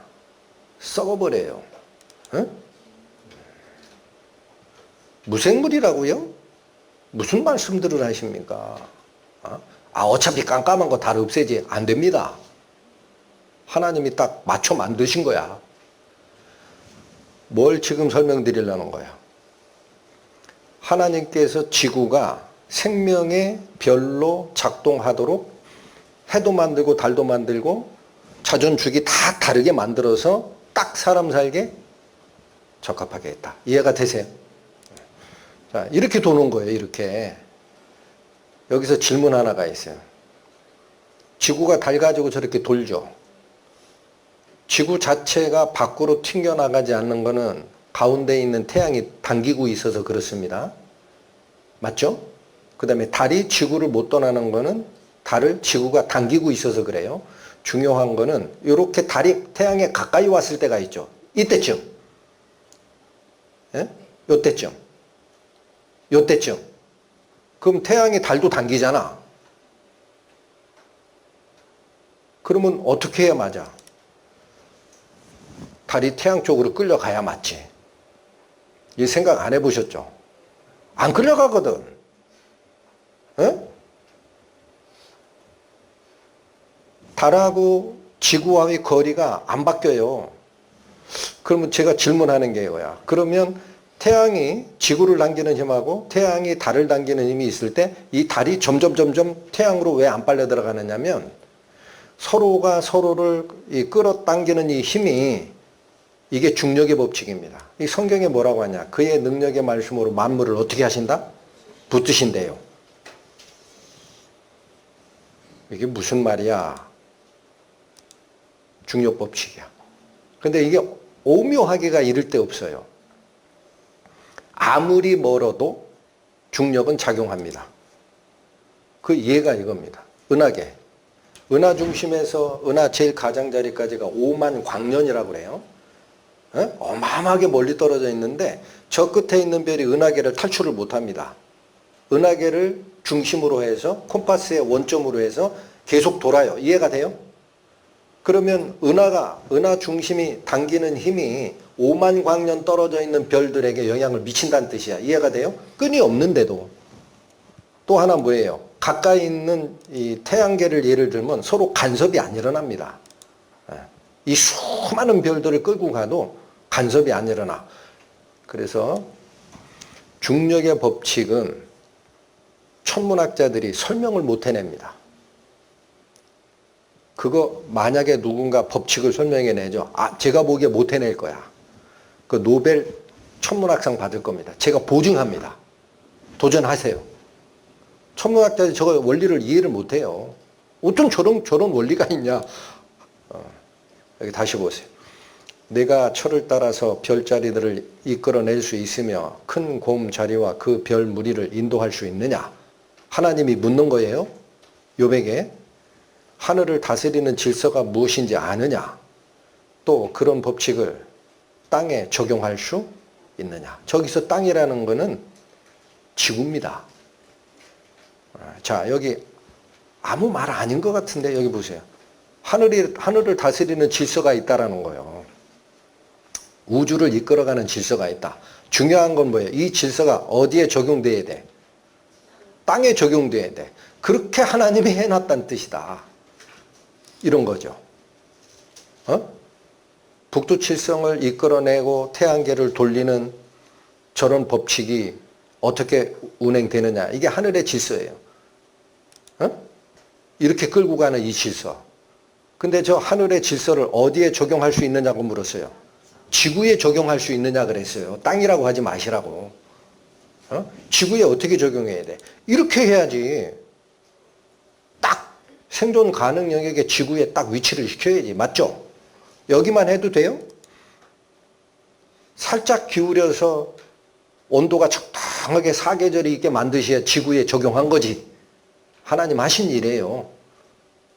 썩어버려요. 응? 무생물이라고요? 무슨 말씀들을 하십니까? 어차피 깜깜한 거 다 없애지. 안 됩니다. 하나님이 딱 맞춰 만드신 거야. 뭘 지금 설명드리려는 거야? 하나님께서 지구가 생명의 별로 작동하도록 해도 만들고 달도 만들고 자전축이 다 다르게 만들어서 딱 사람 살게 적합하게 했다. 이해가 되세요? 자, 이렇게 도는 거예요. 이렇게. 여기서 질문 하나가 있어요. 지구가 달 가지고 저렇게 돌죠. 지구 자체가 밖으로 튕겨나가지 않는 것은 가운데 있는 태양이 당기고 있어서 그렇습니다. 맞죠? 그 다음에 달이 지구를 못 떠나는 것은 달을 지구가 당기고 있어서 그래요. 중요한 거는 이렇게 달이 태양에 가까이 왔을 때가 있죠. 이때쯤. 예? 요때쯤. 요때쯤. 그럼 태양이 달도 당기잖아. 그러면 어떻게 해야 맞아? 달이 태양 쪽으로 끌려가야 맞지. 이 생각 안 해보셨죠? 안 끌려가거든. 에? 달하고 지구와의 거리가 안 바뀌어요. 그러면 제가 질문하는 게 이거야. 그러면 태양이 지구를 당기는 힘하고 태양이 달을 당기는 힘이 있을 때 이 달이 점점 태양으로 왜 안 빨려 들어가느냐면 서로가 서로를 끌어당기는 이 힘이 이게 중력의 법칙입니다. 이 성경에 뭐라고 하냐? 그의 능력의 말씀으로 만물을 어떻게 하신다? 붙드신대요. 이게 무슨 말이야? 중력 법칙이야. 근데 이게 오묘하게가 이를 데 없어요. 아무리 멀어도 중력은 작용합니다. 그 이해가 이겁니다. 은하계. 은하 중심에서 은하 제일 가장자리까지가 5만 광년이라고 그래요. 어마어마하게 멀리 떨어져 있는데 저 끝에 있는 별이 은하계를 탈출을 못합니다. 은하계를 중심으로 해서 콤파스의 원점으로 해서 계속 돌아요. 이해가 돼요? 그러면 은하 중심이 당기는 힘이 5만 광년 떨어져 있는 별들에게 영향을 미친다는 뜻이야. 이해가 돼요? 끈이 없는데도. 또 하나 뭐예요? 가까이 있는 이 태양계를 예를 들면 서로 간섭이 안 일어납니다. 이 수많은 별들을 끌고 가도 간섭이 안 일어나. 그래서 중력의 법칙은 천문학자들이 설명을 못 해냅니다. 그거 만약에 누군가 법칙을 설명해내죠. 제가 보기에 못 해낼 거야. 그 노벨 천문학상 받을 겁니다. 제가 보증합니다. 도전하세요. 천문학자들이 저거 원리를 이해를 못해요. 어떤 저런 원리가 있냐. 여기 다시 보세요. 내가 철을 따라서 별자리들을 이끌어낼 수 있으며 큰 곰 자리와 그 별 무리를 인도할 수 있느냐. 하나님이 묻는 거예요. 욥에게. 하늘을 다스리는 질서가 무엇인지 아느냐. 또 그런 법칙을 땅에 적용할 수 있느냐. 저기서 땅이라는 거는 지구입니다. 자, 여기 아무 말 아닌 것 같은데 여기 보세요. 하늘을 다스리는 질서가 있다라는 거예요. 우주를 이끌어가는 질서가 있다. 중요한 건 뭐예요? 이 질서가 어디에 적용돼야 돼? 땅에 적용돼야 돼. 그렇게 하나님이 해놨다는 뜻이다. 이런 거죠. 북두칠성을 이끌어내고 태양계를 돌리는 저런 법칙이 어떻게 운행되느냐. 이게 하늘의 질서예요. 이렇게 끌고 가는 이 질서. 근데 저 하늘의 질서를 어디에 적용할 수 있느냐고 물었어요. 지구에 적용할 수 있느냐 그랬어요. 땅이라고 하지 마시라고. 지구에 어떻게 적용해야 돼? 이렇게 해야지. 딱 생존 가능 영역에 지구에 딱 위치를 시켜야지. 맞죠? 여기만 해도 돼요? 살짝 기울여서 온도가 적당하게 사계절이 있게 만드셔야 지구에 적용한 거지. 하나님 하신 일이에요.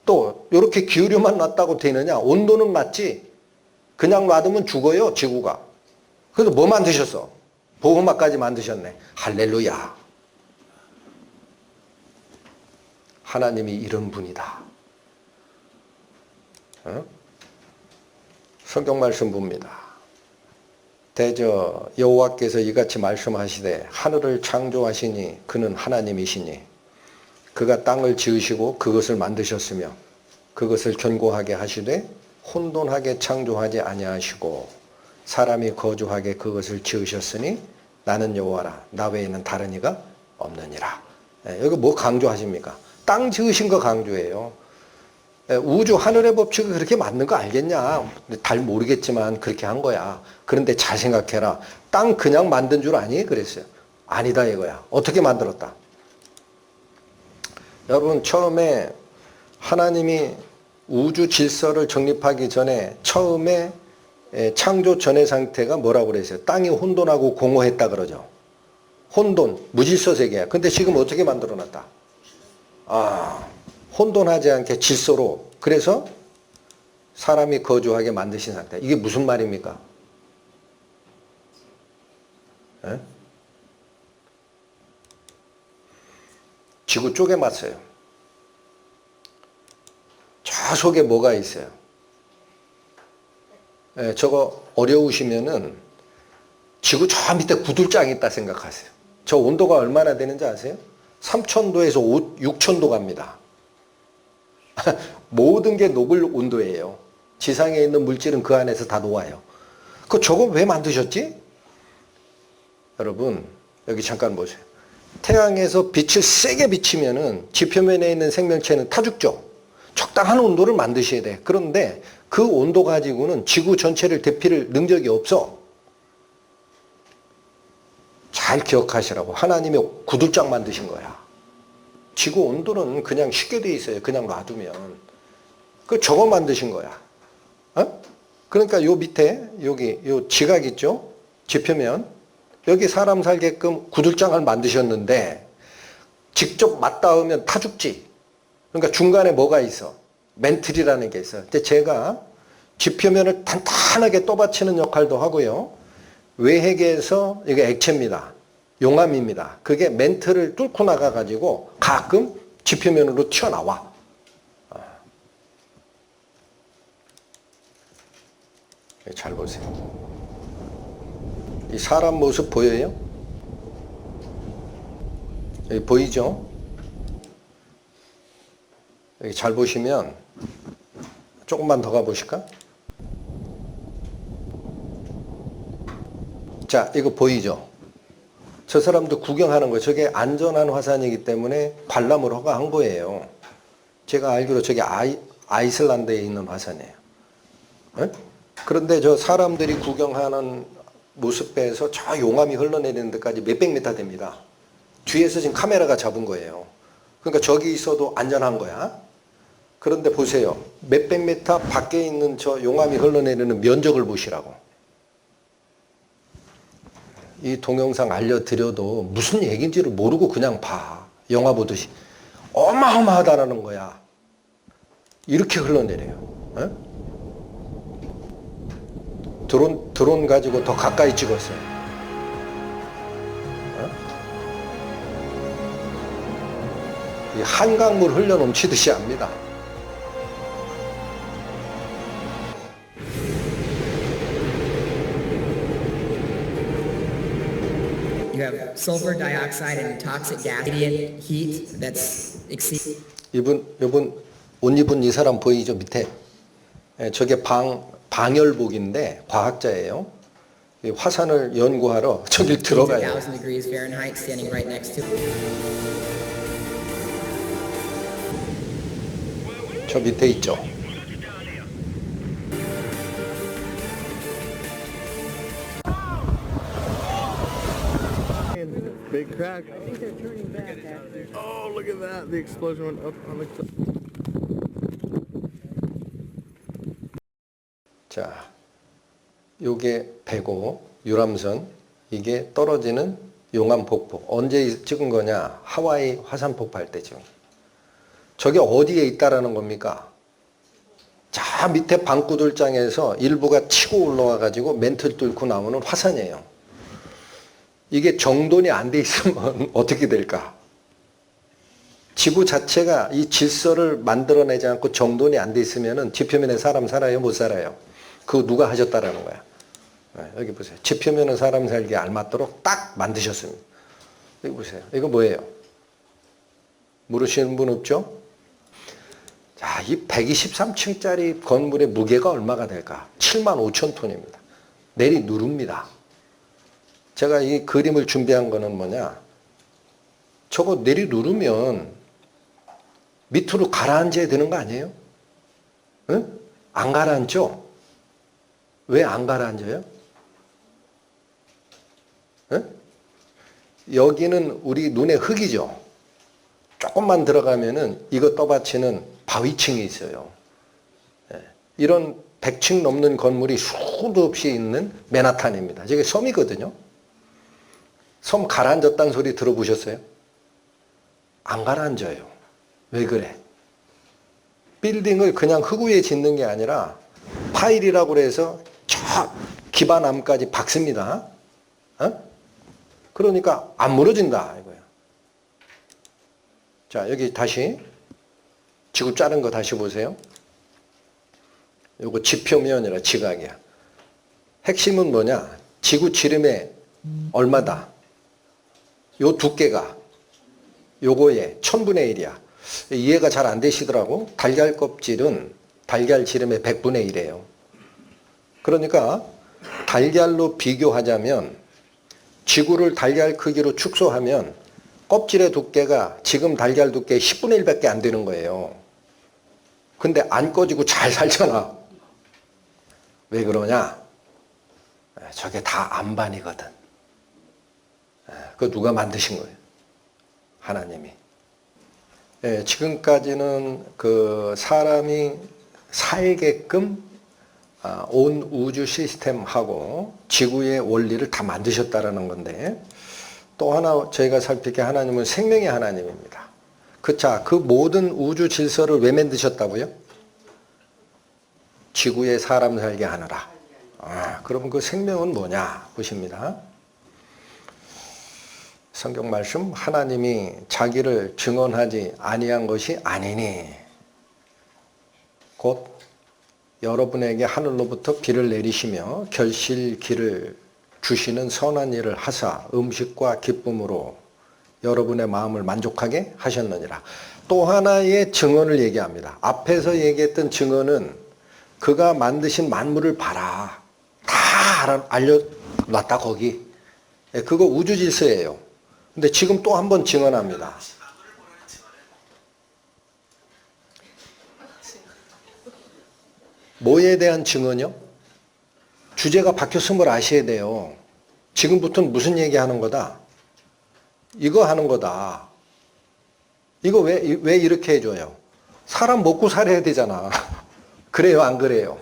또 이렇게 기울여만 놨다고 되느냐? 온도는 맞지. 그냥 놔두면 죽어요, 지구가. 그래서 뭐 만드셨어? 보호막까지 만드셨네. 할렐루야. 하나님이 이런 분이다. 어? 성경 말씀 봅니다. 대저 여호와께서 이같이 말씀하시되 하늘을 창조하시니 그는 하나님이시니 그가 땅을 지으시고 그것을 만드셨으며 그것을 견고하게 하시되 혼돈하게 창조하지 아니하시고 사람이 거주하게 그것을 지으셨으니 나는 여호와라 나 외에는 다른 이가 없느니라. 여기 뭐 강조하십니까? 땅 지으신 거 강조해요. 우주 하늘의 법칙이 그렇게 맞는 거 알겠냐? 잘 모르겠지만 그렇게 한 거야. 그런데 잘 생각해라. 땅 그냥 만든 줄 아니? 그랬어요. 아니다 이거야. 어떻게 만들었다? 여러분 처음에 하나님이 우주 질서를 정립하기 전에 처음에 창조 전의 상태가 뭐라고 그랬어요? 땅이 혼돈하고 공허했다 그러죠. 혼돈, 무질서 세계야. 근데 지금 어떻게 만들어 놨다? 혼돈하지 않게 질서로. 그래서 사람이 거주하게 만드신 상태. 이게 무슨 말입니까? 에? 지구 쪼개놨어요. 저 속에 뭐가 있어요? 저거 어려우시면은 지구 저 밑에 구들장이 있다 생각하세요. 저 온도가 얼마나 되는지 아세요? 3000도에서 6000도 갑니다. 모든 게 녹을 온도예요. 지상에 있는 물질은 그 안에서 다 녹아요. 저거 왜 만드셨지? 여러분 여기 잠깐 보세요. 태양에서 빛을 세게 비치면은 지표면에 있는 생명체는 타 죽죠. 적당한 온도를 만드셔야 돼. 그런데 그 온도 가지고는 지구 전체를 데필 능력이 없어. 잘 기억하시라고. 하나님이 구들장 만드신 거야. 지구 온도는 그냥 쉽게 돼 있어요. 그냥 놔두면. 저거 만드신 거야. 어? 그러니까 요 밑에 여기 요 지각 있죠? 지표면 여기 사람 살게끔 구들장을 만드셨는데 직접 맞닿으면 타 죽지. 그러니까 중간에 뭐가 있어? 멘틀이라는 게 있어요. 근데 제가 지표면을 탄탄하게 떠받치는 역할도 하고요. 외핵에서 이게 액체입니다. 용암입니다. 그게 멘틀을 뚫고 나가가지고 가끔 지표면으로 튀어나와. 잘 보세요. 이 사람 모습 보여요? 여기 보이죠? 여기 잘 보시면 조금만 더 가보실까? 자, 이거 보이죠? 저 사람도 구경하는 거예요. 저게 안전한 화산이기 때문에 관람을 허가한 거예요. 제가 알기로 저게 아이슬란드에 있는 화산이에요. 네? 그런데 저 사람들이 구경하는 모습에서 저 용암이 흘러내리는 데까지 몇백 미터 됩니다. 뒤에서 지금 카메라가 잡은 거예요. 그러니까 저기 있어도 안전한 거야. 그런데 보세요. 몇백 미터 밖에 있는 저 용암이 흘러내리는 면적을 보시라고. 이 동영상 알려드려도 무슨 얘기인지를 모르고 그냥 봐. 영화 보듯이. 어마어마하다라는 거야. 이렇게 흘러내려요. 어? 드론 가지고 더 가까이 찍었어요. 어? 이 한강물 흘려 넘치듯이 합니다. You have sulfur dioxide and toxic gas, radiant heat that's exceeding. 이분 옷 입은 이 사람 보이죠 밑에? 저게 방열복인데 과학자예요. 화산을 연구하러 저길 들어가요. 1,000 degrees Fahrenheit standing right next to. 저 밑에 있죠. Big crack. I think they're turning back after. Oh, look at that. The explosion went up on the cliff. 자, 요게 배고 유람선, 이게 떨어지는 용암 폭포. 언제 찍은 거냐? 하와이 화산 폭발 때 지금. 저게 어디에 있다라는 겁니까? 자, 밑에 방구들장에서 일부가 치고 올라와 가지고 멘틀 뚫고 나오는 화산이에요. 이게 정돈이 안 돼 있으면 어떻게 될까? 지구 자체가 이 질서를 만들어내지 않고 정돈이 안 돼 있으면 지표면에 사람 살아요? 못 살아요? 그거 누가 하셨다라는 거야. 여기 보세요. 지표면은 사람 살기에 알맞도록 딱 만드셨습니다. 여기 보세요. 이거 뭐예요? 물으시는 분 없죠? 자, 이 123층짜리 건물의 무게가 얼마가 될까? 75,000톤입니다. 내리 누릅니다. 제가 이 그림을 준비한 거는 뭐냐? 저거 내리 누르면 밑으로 가라앉아야 되는 거 아니에요? 응? 안 가라앉죠? 왜 안 가라앉아요? 응? 여기는 우리 눈에 흙이죠? 조금만 들어가면은 이거 떠받치는 바위층이 있어요. 이런 100층 넘는 건물이 수도 없이 있는 맨하탄입니다. 저게 섬이거든요. 섬 가라앉았다는 소리 들어보셨어요? 안 가라앉아요. 왜 그래? 빌딩을 그냥 흙 위에 짓는 게 아니라 파일이라고 해서 저 기반암까지 박습니다. 그러니까 안 무너진다 이거야. 자, 여기 다시 지구 자른 거 다시 보세요. 요거 지표면이라 지각이야. 핵심은 뭐냐? 지구 지름의 얼마다? 요 두께가 요거의 1000분의 1이야. 이해가 잘 안 되시더라고. 달걀 껍질은 달걀 지름의 100분의 1이에요. 그러니까 달걀로 비교하자면 지구를 달걀 크기로 축소하면 껍질의 두께가 지금 달걀 두께의 10분의 1밖에 안 되는 거예요. 근데 안 꺼지고 잘 살잖아. 왜 그러냐? 저게 다 안반이거든. 그거 누가 만드신 거예요? 하나님이. 지금까지는 그 사람이 살게끔 온 우주 시스템하고 지구의 원리를 다 만드셨다라는 건데, 또 하나 저희가 살필 게 하나님은 생명의 하나님입니다. 그 모든 우주 질서를 왜 만드셨다고요? 지구에 사람 살게 하느라. 그러면 그 생명은 뭐냐 보십니다. 성경 말씀, 하나님이 자기를 증언하지 아니한 것이 아니니 곧 여러분에게 하늘로부터 비를 내리시며 결실기를 주시는 선한 일을 하사 음식과 기쁨으로 여러분의 마음을 만족하게 하셨느니라. 또 하나의 증언을 얘기합니다. 앞에서 얘기했던 증언은 그가 만드신 만물을 봐라. 다 알려놨다 거기. 그거 우주 질서예요. 근데 지금 또 한 번 증언합니다. 뭐에 대한 증언이요? 주제가 바뀌었음을 아셔야 돼요. 지금부터는 무슨 얘기하는 거다? 이거 하는 거다. 이거 왜 이렇게 해줘요? 사람 먹고 살아야 되잖아. 그래요, 안 그래요?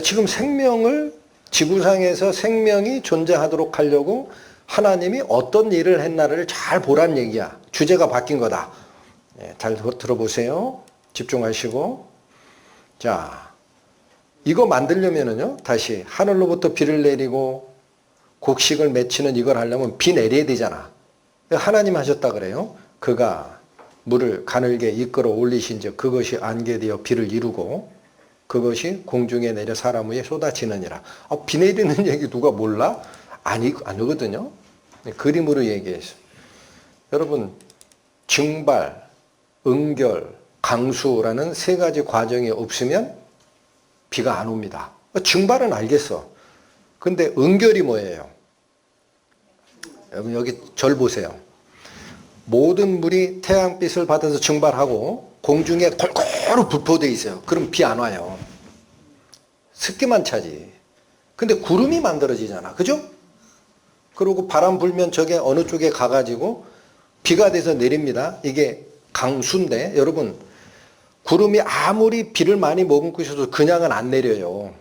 지금 생명을, 지구상에서 생명이 존재하도록 하려고 하나님이 어떤 일을 했나를 잘 보란 얘기야. 주제가 바뀐 거다. 잘 들어보세요. 집중하시고. 자, 이거 만들려면은요, 다시 하늘로부터 비를 내리고 곡식을 맺히는 이걸 하려면 비 내려야 되잖아. 하나님 하셨다 그래요. 그가 물을 가늘게 이끌어 올리신즉 그것이 안개되어 비를 이루고 그것이 공중에 내려 사람 위에 쏟아지느니라. 비 내리는 얘기 누가 몰라? 아니거든요. 그림으로 얘기해서. 여러분, 증발, 응결, 강수라는 세 가지 과정이 없으면 비가 안 옵니다. 증발은 알겠어. 근데 응결이 뭐예요? 여러분 여기 절 보세요. 모든 물이 태양빛을 받아서 증발하고 공중에 골고루 분포되어 있어요. 그럼 비 안 와요. 습기만 차지. 근데 구름이 만들어지잖아. 그죠? 그리고 바람 불면 저게 어느 쪽에 가가지고 비가 돼서 내립니다. 이게 강수인데 여러분 구름이 아무리 비를 많이 머금고 있어도 그냥은 안 내려요.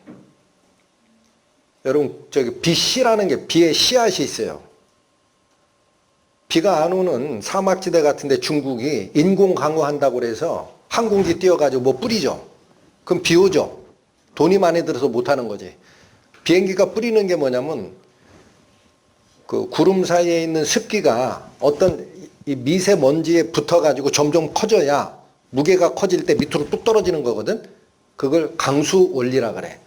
여러분 저기 빛이라는 게 비의 씨앗이 있어요. 비가 안 오는 사막지대 같은데 중국이 인공 강우한다고 그래서 항공기 띄워가지고 뭐 뿌리죠. 그럼 비 오죠. 돈이 많이 들어서 못하는 거지. 비행기가 뿌리는 게 뭐냐면 그 구름 사이에 있는 습기가 어떤 이 미세먼지에 붙어가지고 점점 커져야 무게가 커질 때 밑으로 뚝 떨어지는 거거든. 그걸 강수 원리라 그래.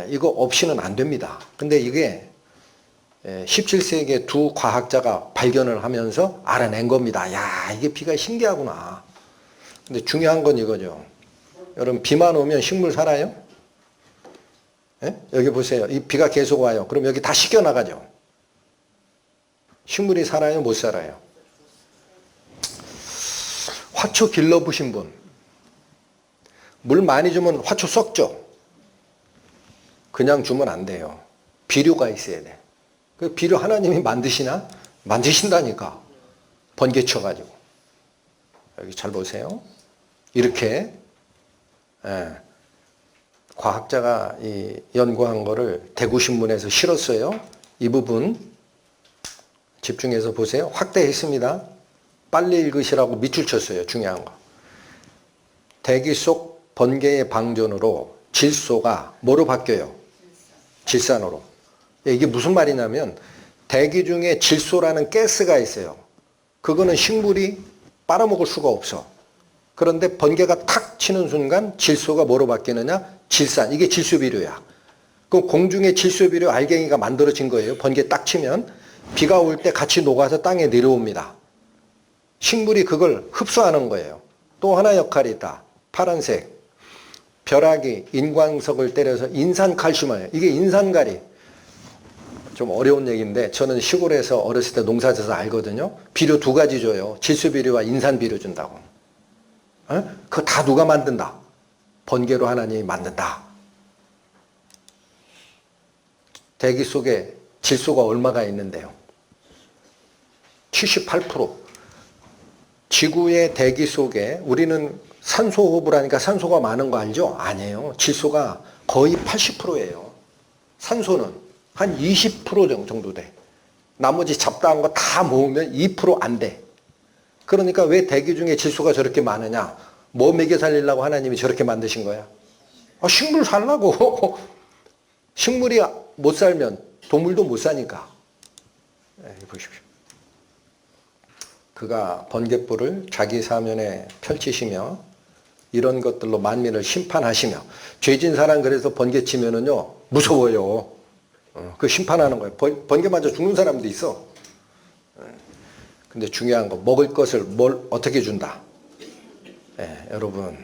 이거 없이는 안 됩니다. 근데 이게 17세기에 두 과학자가 발견을 하면서 알아낸 겁니다. 야, 이게 비가 신기하구나. 근데 중요한 건 이거죠. 여러분, 비만 오면 식물 살아요? 예? 여기 보세요. 이 비가 계속 와요. 그럼 여기 다 씻겨나가죠. 식물이 살아요? 못 살아요? 화초 길러보신 분. 물 많이 주면 화초 썩죠? 그냥 주면 안 돼요. 비료가 있어야 돼. 그 비료 하나님이 만드시나? 만드신다니까. 번개 쳐가지고. 여기 잘 보세요. 이렇게 과학자가 연구한 거를 대구신문에서 실었어요. 이 부분 집중해서 보세요. 확대했습니다. 빨리 읽으시라고 밑줄 쳤어요. 중요한 거. 대기 속 번개의 방전으로 질소가 뭐로 바뀌어요? 질산으로. 이게 무슨 말이냐면 대기 중에 질소라는 가스가 있어요. 그거는 식물이 빨아먹을 수가 없어. 그런데 번개가 탁 치는 순간 질소가 뭐로 바뀌느냐? 질산. 이게 질소비료야. 그럼 공중에 질소비료 알갱이가 만들어진 거예요. 번개 딱 치면 비가 올 때 같이 녹아서 땅에 내려옵니다. 식물이 그걸 흡수하는 거예요. 또 하나 역할이 있다. 파란색. 벼락이 인광석을 때려서 인산칼슘이에요. 이게 인산가리. 좀 어려운 얘기인데 저는 시골에서 어렸을 때 농사 져서 알거든요. 비료 두 가지 줘요. 질소비료와 인산비료 준다고. 그거 다 누가 만든다? 번개로 하나님이 만든다. 대기 속에 질소가 얼마가 있는데요? 78%. 지구의 대기 속에 우리는 산소 호흡을 하니까 산소가 많은 거 알죠? 아니에요. 질소가 거의 80%예요. 산소는 한 20% 정도 돼. 나머지 잡다한 거 다 모으면 2% 안 돼. 그러니까 왜 대기 중에 질소가 저렇게 많으냐? 뭐 먹여 살리려고 하나님이 저렇게 만드신 거야? 식물 살라고. 식물이 못 살면 동물도 못 사니까. 보십시오. 그가 번갯불을 자기 사면에 펼치시며 이런 것들로 만민을 심판하시며 죄진 사람 그래서 번개 치면은요 무서워요. 그 심판하는 거예요. 번개 맞아 죽는 사람도 있어. 근데 중요한 거 먹을 것을 뭘 어떻게 준다. 여러분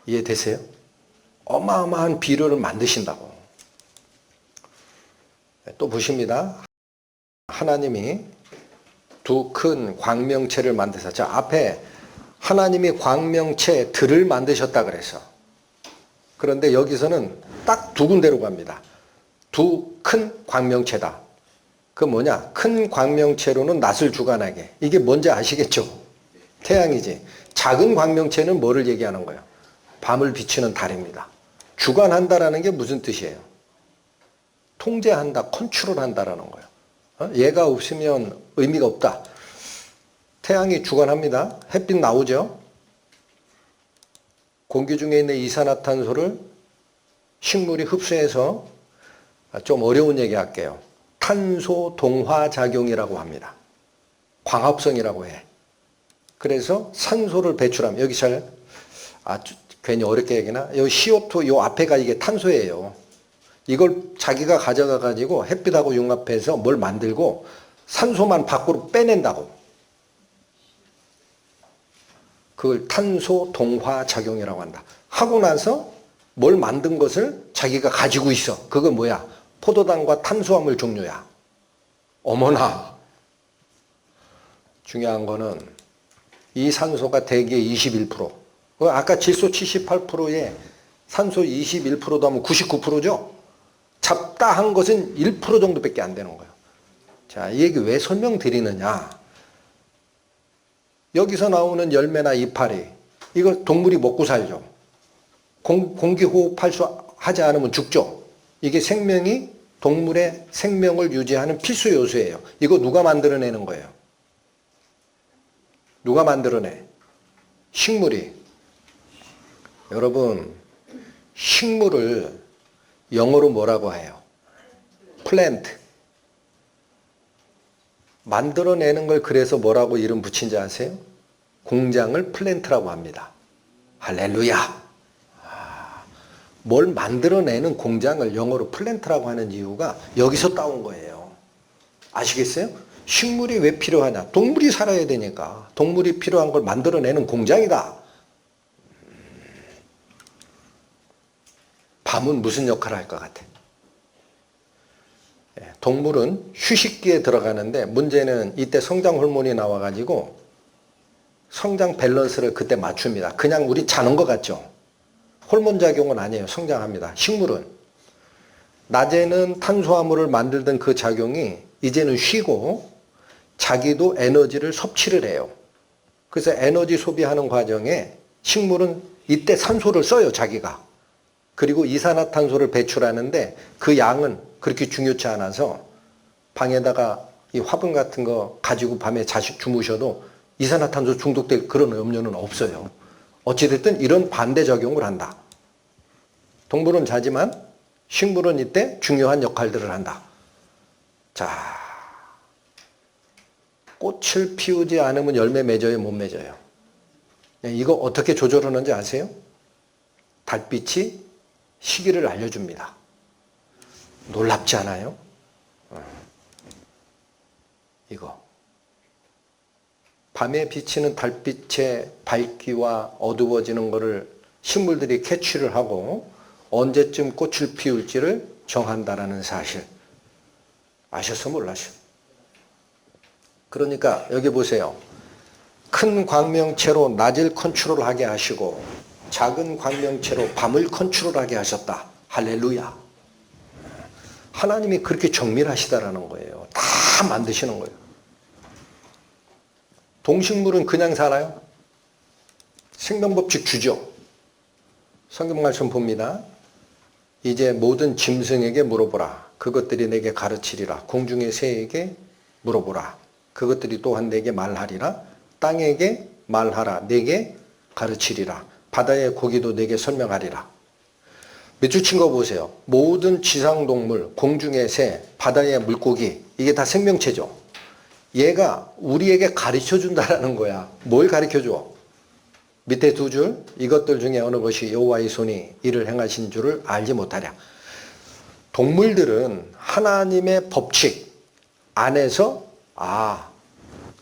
이해되세요? 어마어마한 비료를 만드신다고. 또 보십니다. 하나님이 두 큰 광명체를 만드셔. 자, 앞에 하나님이 광명체들을 만드셨다 그래서. 그런데 여기서는 딱 두 군데로 갑니다. 두 큰 광명체다. 그 뭐냐? 큰 광명체로는 낯을 주관하게. 이게 뭔지 아시겠죠? 태양이지. 작은 광명체는 뭐를 얘기하는 거예요? 밤을 비추는 달입니다. 주관한다라는 게 무슨 뜻이에요? 통제한다, 컨트롤한다라는 거예요. 얘가 없으면 의미가 없다. 태양이 주관합니다. 햇빛 나오죠. 공기 중에 있는 이산화탄소를 식물이 흡수해서 좀 어려운 얘기 할게요. 탄소 동화작용이라고 합니다. 광합성이라고 해. 그래서 산소를 배출하면 여기 잘 괜히 어렵게 얘기나 여기 CO2 요 앞에가 이게 탄소예요. 이걸 자기가 가져가 가지고 햇빛하고 융합해서 뭘 만들고 산소만 밖으로 빼낸다고. 그걸 탄소 동화 작용이라고 한다. 하고 나서 뭘 만든 것을 자기가 가지고 있어. 그건 뭐야? 포도당과 탄수화물 종류야. 어머나. 중요한 거는 이 산소가 대기의 21%. 아까 질소 78%에 산소 21%도 하면 99%죠? 잡다한 것은 1% 정도밖에 안 되는 거예요. 자, 이 얘기 왜 설명드리느냐? 여기서 나오는 열매나 이파리, 이거 동물이 먹고 살죠. 공기 호흡하지 않으면 죽죠. 이게 생명이 동물의 생명을 유지하는 필수 요소예요. 이거 누가 만들어내는 거예요? 누가 만들어내? 식물이. 여러분, 식물을 영어로 뭐라고 해요? 플랜트. 만들어내는 걸 그래서 뭐라고 이름 붙인지 아세요? 공장을 플랜트라고 합니다. 할렐루야. 뭘 만들어내는 공장을 영어로 플랜트라고 하는 이유가 여기서 따온 거예요. 아시겠어요? 식물이 왜 필요하냐? 동물이 살아야 되니까. 동물이 필요한 걸 만들어내는 공장이다. 밤은 무슨 역할을 할 것 같아? 동물은 휴식기에 들어가는데 문제는 이때 성장 호르몬이 나와가지고 성장 밸런스를 그때 맞춥니다. 그냥 우리 자는 것 같죠? 호르몬 작용은 아니에요. 성장합니다. 식물은 낮에는 탄수화물을 만들던 그 작용이 이제는 쉬고 자기도 에너지를 섭취를 해요. 그래서 에너지 소비하는 과정에 식물은 이때 산소를 써요. 자기가. 그리고 이산화탄소를 배출하는데 그 양은 그렇게 중요치 않아서 방에다가 이 화분 같은 거 가지고 밤에 자식 주무셔도 이산화탄소 중독될 그런 염려는 없어요. 어찌됐든 이런 반대작용을 한다. 동물은 자지만 식물은 이때 중요한 역할들을 한다. 자, 꽃을 피우지 않으면 열매 맺어요, 못 맺어요? 이거 어떻게 조절하는지 아세요? 달빛이 시기를 알려줍니다. 놀랍지 않아요? 이거. 밤에 비치는 달빛의 밝기와 어두워지는 것을 식물들이 캐치를 하고 언제쯤 꽃을 피울지를 정한다라는 사실. 아셨어, 몰랐어? 그러니까 여기 보세요. 큰 광명체로 낮을 컨트롤하게 하시고 작은 광명체로 밤을 컨트롤하게 하셨다. 할렐루야. 하나님이 그렇게 정밀하시다라는 거예요. 다 만드시는 거예요. 동식물은 그냥 살아요? 생명법칙 주죠. 성경 말씀 봅니다. 이제 모든 짐승에게 물어보라. 그것들이 내게 가르치리라. 공중의 새에게 물어보라. 그것들이 또한 내게 말하리라. 땅에게 말하라. 내게 가르치리라. 바다의 고기도 내게 설명하리라. 밑줄 친 거 보세요. 모든 지상동물, 공중의 새, 바다의 물고기, 이게 다 생명체죠. 얘가 우리에게 가르쳐 준다라는 거야. 뭘 가르쳐 줘? 밑에 두 줄, 이것들 중에 어느 것이 여호와의 손이 이를 행하신 줄을 알지 못하랴. 동물들은 하나님의 법칙 안에서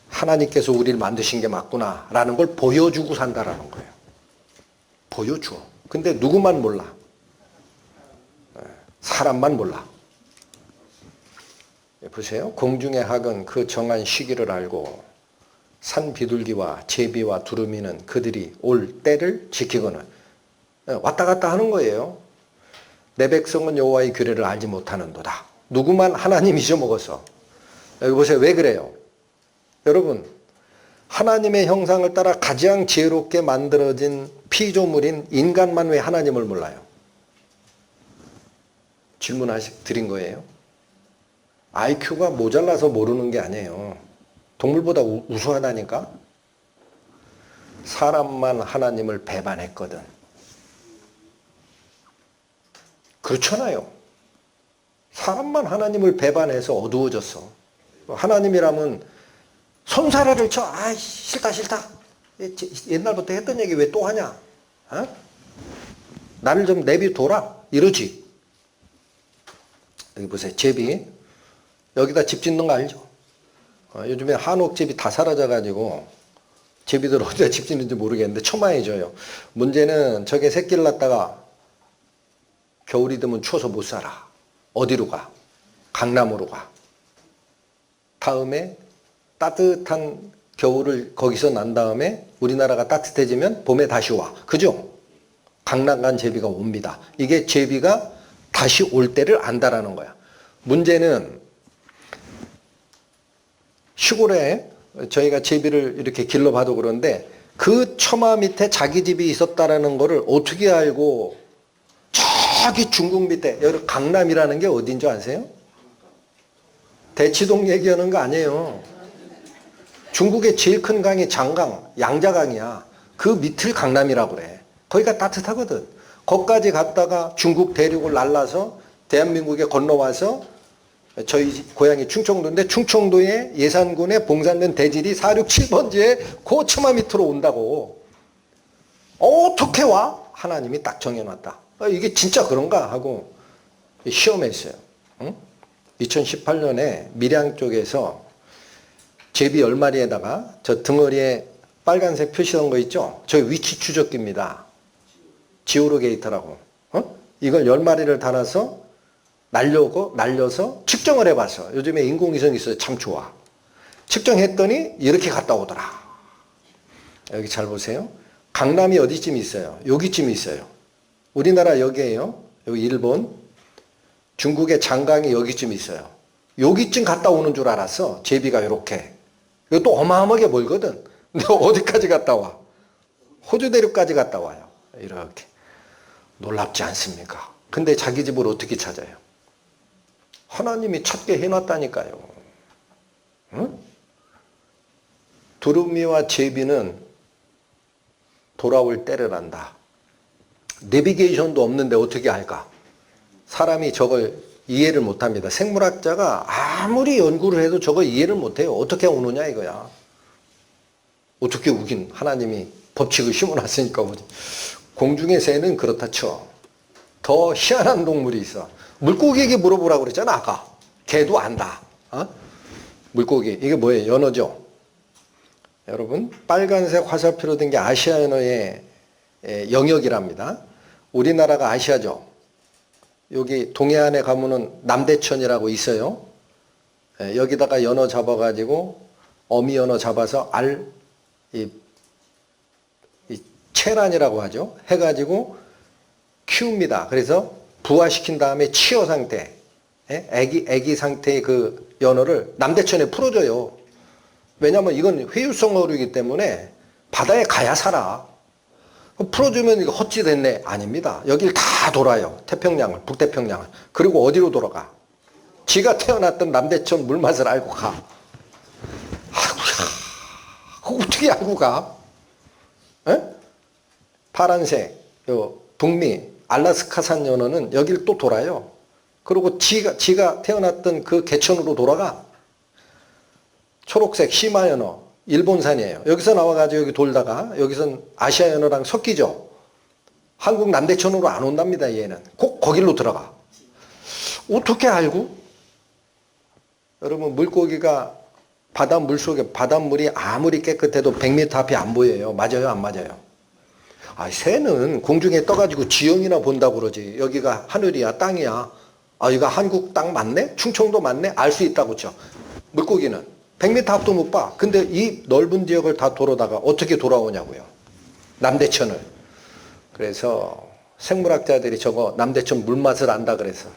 하나님께서 우리를 만드신 게 맞구나 라는 걸 보여주고 산다라는 거예요. 보여줘. 근데 누구만 몰라? 사람만 몰라. 보세요. 공중의 학은 그 정한 시기를 알고 산 비둘기와 제비와 두루미는 그들이 올 때를 지키거늘. 왔다 갔다 하는 거예요. 내 백성은 여호와의 규례를 알지 못하는도다. 누구만 하나님 잊어먹었어. 여기 보세요. 왜 그래요? 여러분, 하나님의 형상을 따라 가장 지혜롭게 만들어진 피조물인 인간만 왜 하나님을 몰라요? 질문 드린 거예요. IQ가 모자라서 모르는 게 아니에요. 동물보다 우수하다니까? 사람만 하나님을 배반했거든. 그렇잖아요. 사람만 하나님을 배반해서 어두워졌어. 하나님이라면 손사래를 쳐. 싫다. 옛날부터 했던 얘기 왜 또 하냐? 나를 좀 내비둬라. 이러지. 여기 보세요. 제비. 여기다 집 짓는 거 알죠? 요즘에 한옥집이 다 사라져가지고 제비들 어디다 집 짓는지 모르겠는데 초마해져요. 문제는 저게 새끼를 낳다가 겨울이 되면 추워서 못 살아. 어디로 가? 강남으로 가. 다음에 따뜻한 겨울을 거기서 난 다음에 우리나라가 따뜻해지면 봄에 다시 와. 그죠? 강남 간 제비가 옵니다. 이게 제비가 다시 올 때를 안다라는 거야. 문제는 시골에 저희가 제비를 이렇게 길러봐도 그런데 그 처마 밑에 자기 집이 있었다라는 거를 어떻게 알고 저기 중국 밑에 여기 강남이라는 게 어딘 줄 아세요? 대치동 얘기하는 거 아니에요. 중국의 제일 큰 강이 장강, 양자강이야. 그 밑을 강남이라고 그래. 거기가 따뜻하거든. 거기까지 갔다가 중국 대륙을 날라서 대한민국에 건너와서 저희 고향이 충청도인데 충청도의 예산군에 봉산된 대질이 467번지에 그 처마 밑으로 온다고. 어떻게 와? 하나님이 딱 정해놨다. 이게 진짜 그런가 하고 시험했어요. 응? 2018년에 밀양 쪽에서 제비 10마리에다가 저 등허리에 빨간색 표시한 거 있죠? 저 위치 추적기입니다. 지오로게이터라고. 이걸 10마리를 달아서 날려서 측정을 해봤어. 요즘에 인공위성이 있어요. 참 좋아. 측정했더니 이렇게 갔다 오더라. 여기 잘 보세요. 강남이 어디쯤 있어요? 여기쯤 있어요. 우리나라 여기에요. 여기 일본. 중국의 장강이 여기쯤 있어요. 여기쯤 갔다 오는 줄 알았어. 제비가 이렇게. 이것도 어마어마하게 멀거든. 근데 어디까지 갔다 와? 호주 대륙까지 갔다 와요. 이렇게. 놀랍지 않습니까? 근데 자기 집을 어떻게 찾아요? 하나님이 찾게 해놨다니까요. 응? 두루미와 제비는 돌아올 때를 안다. 내비게이션도 없는데 어떻게 할까? 사람이 저걸 이해를 못합니다. 생물학자가 아무리 연구를 해도 저걸 이해를 못해요. 어떻게 오느냐 이거야. 어떻게 우긴 하나님이 법칙을 심어놨으니까 오지. 공중의 새는 그렇다 쳐. 더 희한한 동물이 있어. 물고기에게 물어보라고 그랬잖아 아까. 걔도 안다. 물고기. 이게 뭐예요? 연어죠. 여러분 빨간색 화살표로 된 게 아시아 연어의 영역이랍니다. 우리나라가 아시아죠. 여기 동해안에 가면은 남대천이라고 있어요. 여기다가 연어 잡아가지고 어미 연어 잡아서 이 체란이라고 하죠. 해가지고 키웁니다. 그래서 부화시킨 다음에 치어 상태, 애기 상태의 그 연어를 남대천에 풀어줘요. 왜냐하면 이건 회유성 어류이기 때문에 바다에 가야 살아. 풀어주면 이거 헛짓했네. 아닙니다. 여길 다 돌아요. 태평양을, 북태평양을. 그리고 어디로 돌아가? 지가 태어났던 남대천 물맛을 알고 가. 아이고야. 어떻게 알고 가? 에? 파란색, 북미, 알라스카산 연어는 여길 또 돌아요. 그리고 지가 태어났던 그 개천으로 돌아가. 초록색 시마 연어, 일본산이에요. 여기서 나와가지고 여기 돌다가 여기선 아시아 연어랑 섞이죠. 한국 남대천으로 안 온답니다. 얘는 꼭 거길로 들어가. 어떻게 알고? 여러분 물고기가 바닷물 속에 바닷물이 아무리 깨끗해도 100m 앞이 안 보여요. 맞아요? 안 맞아요? 새는 공중에 떠가지고 지형이나 본다고 그러지. 여기가 하늘이야 땅이야. 이거 한국 땅 맞네? 충청도 맞네? 알 수 있다고 쳐. 물고기는 100m 앞도 못 봐. 근데 이 넓은 지역을 다 돌아다가 어떻게 돌아오냐고요. 남대천을. 그래서 생물학자들이 저거 남대천 물맛을 안다 그래서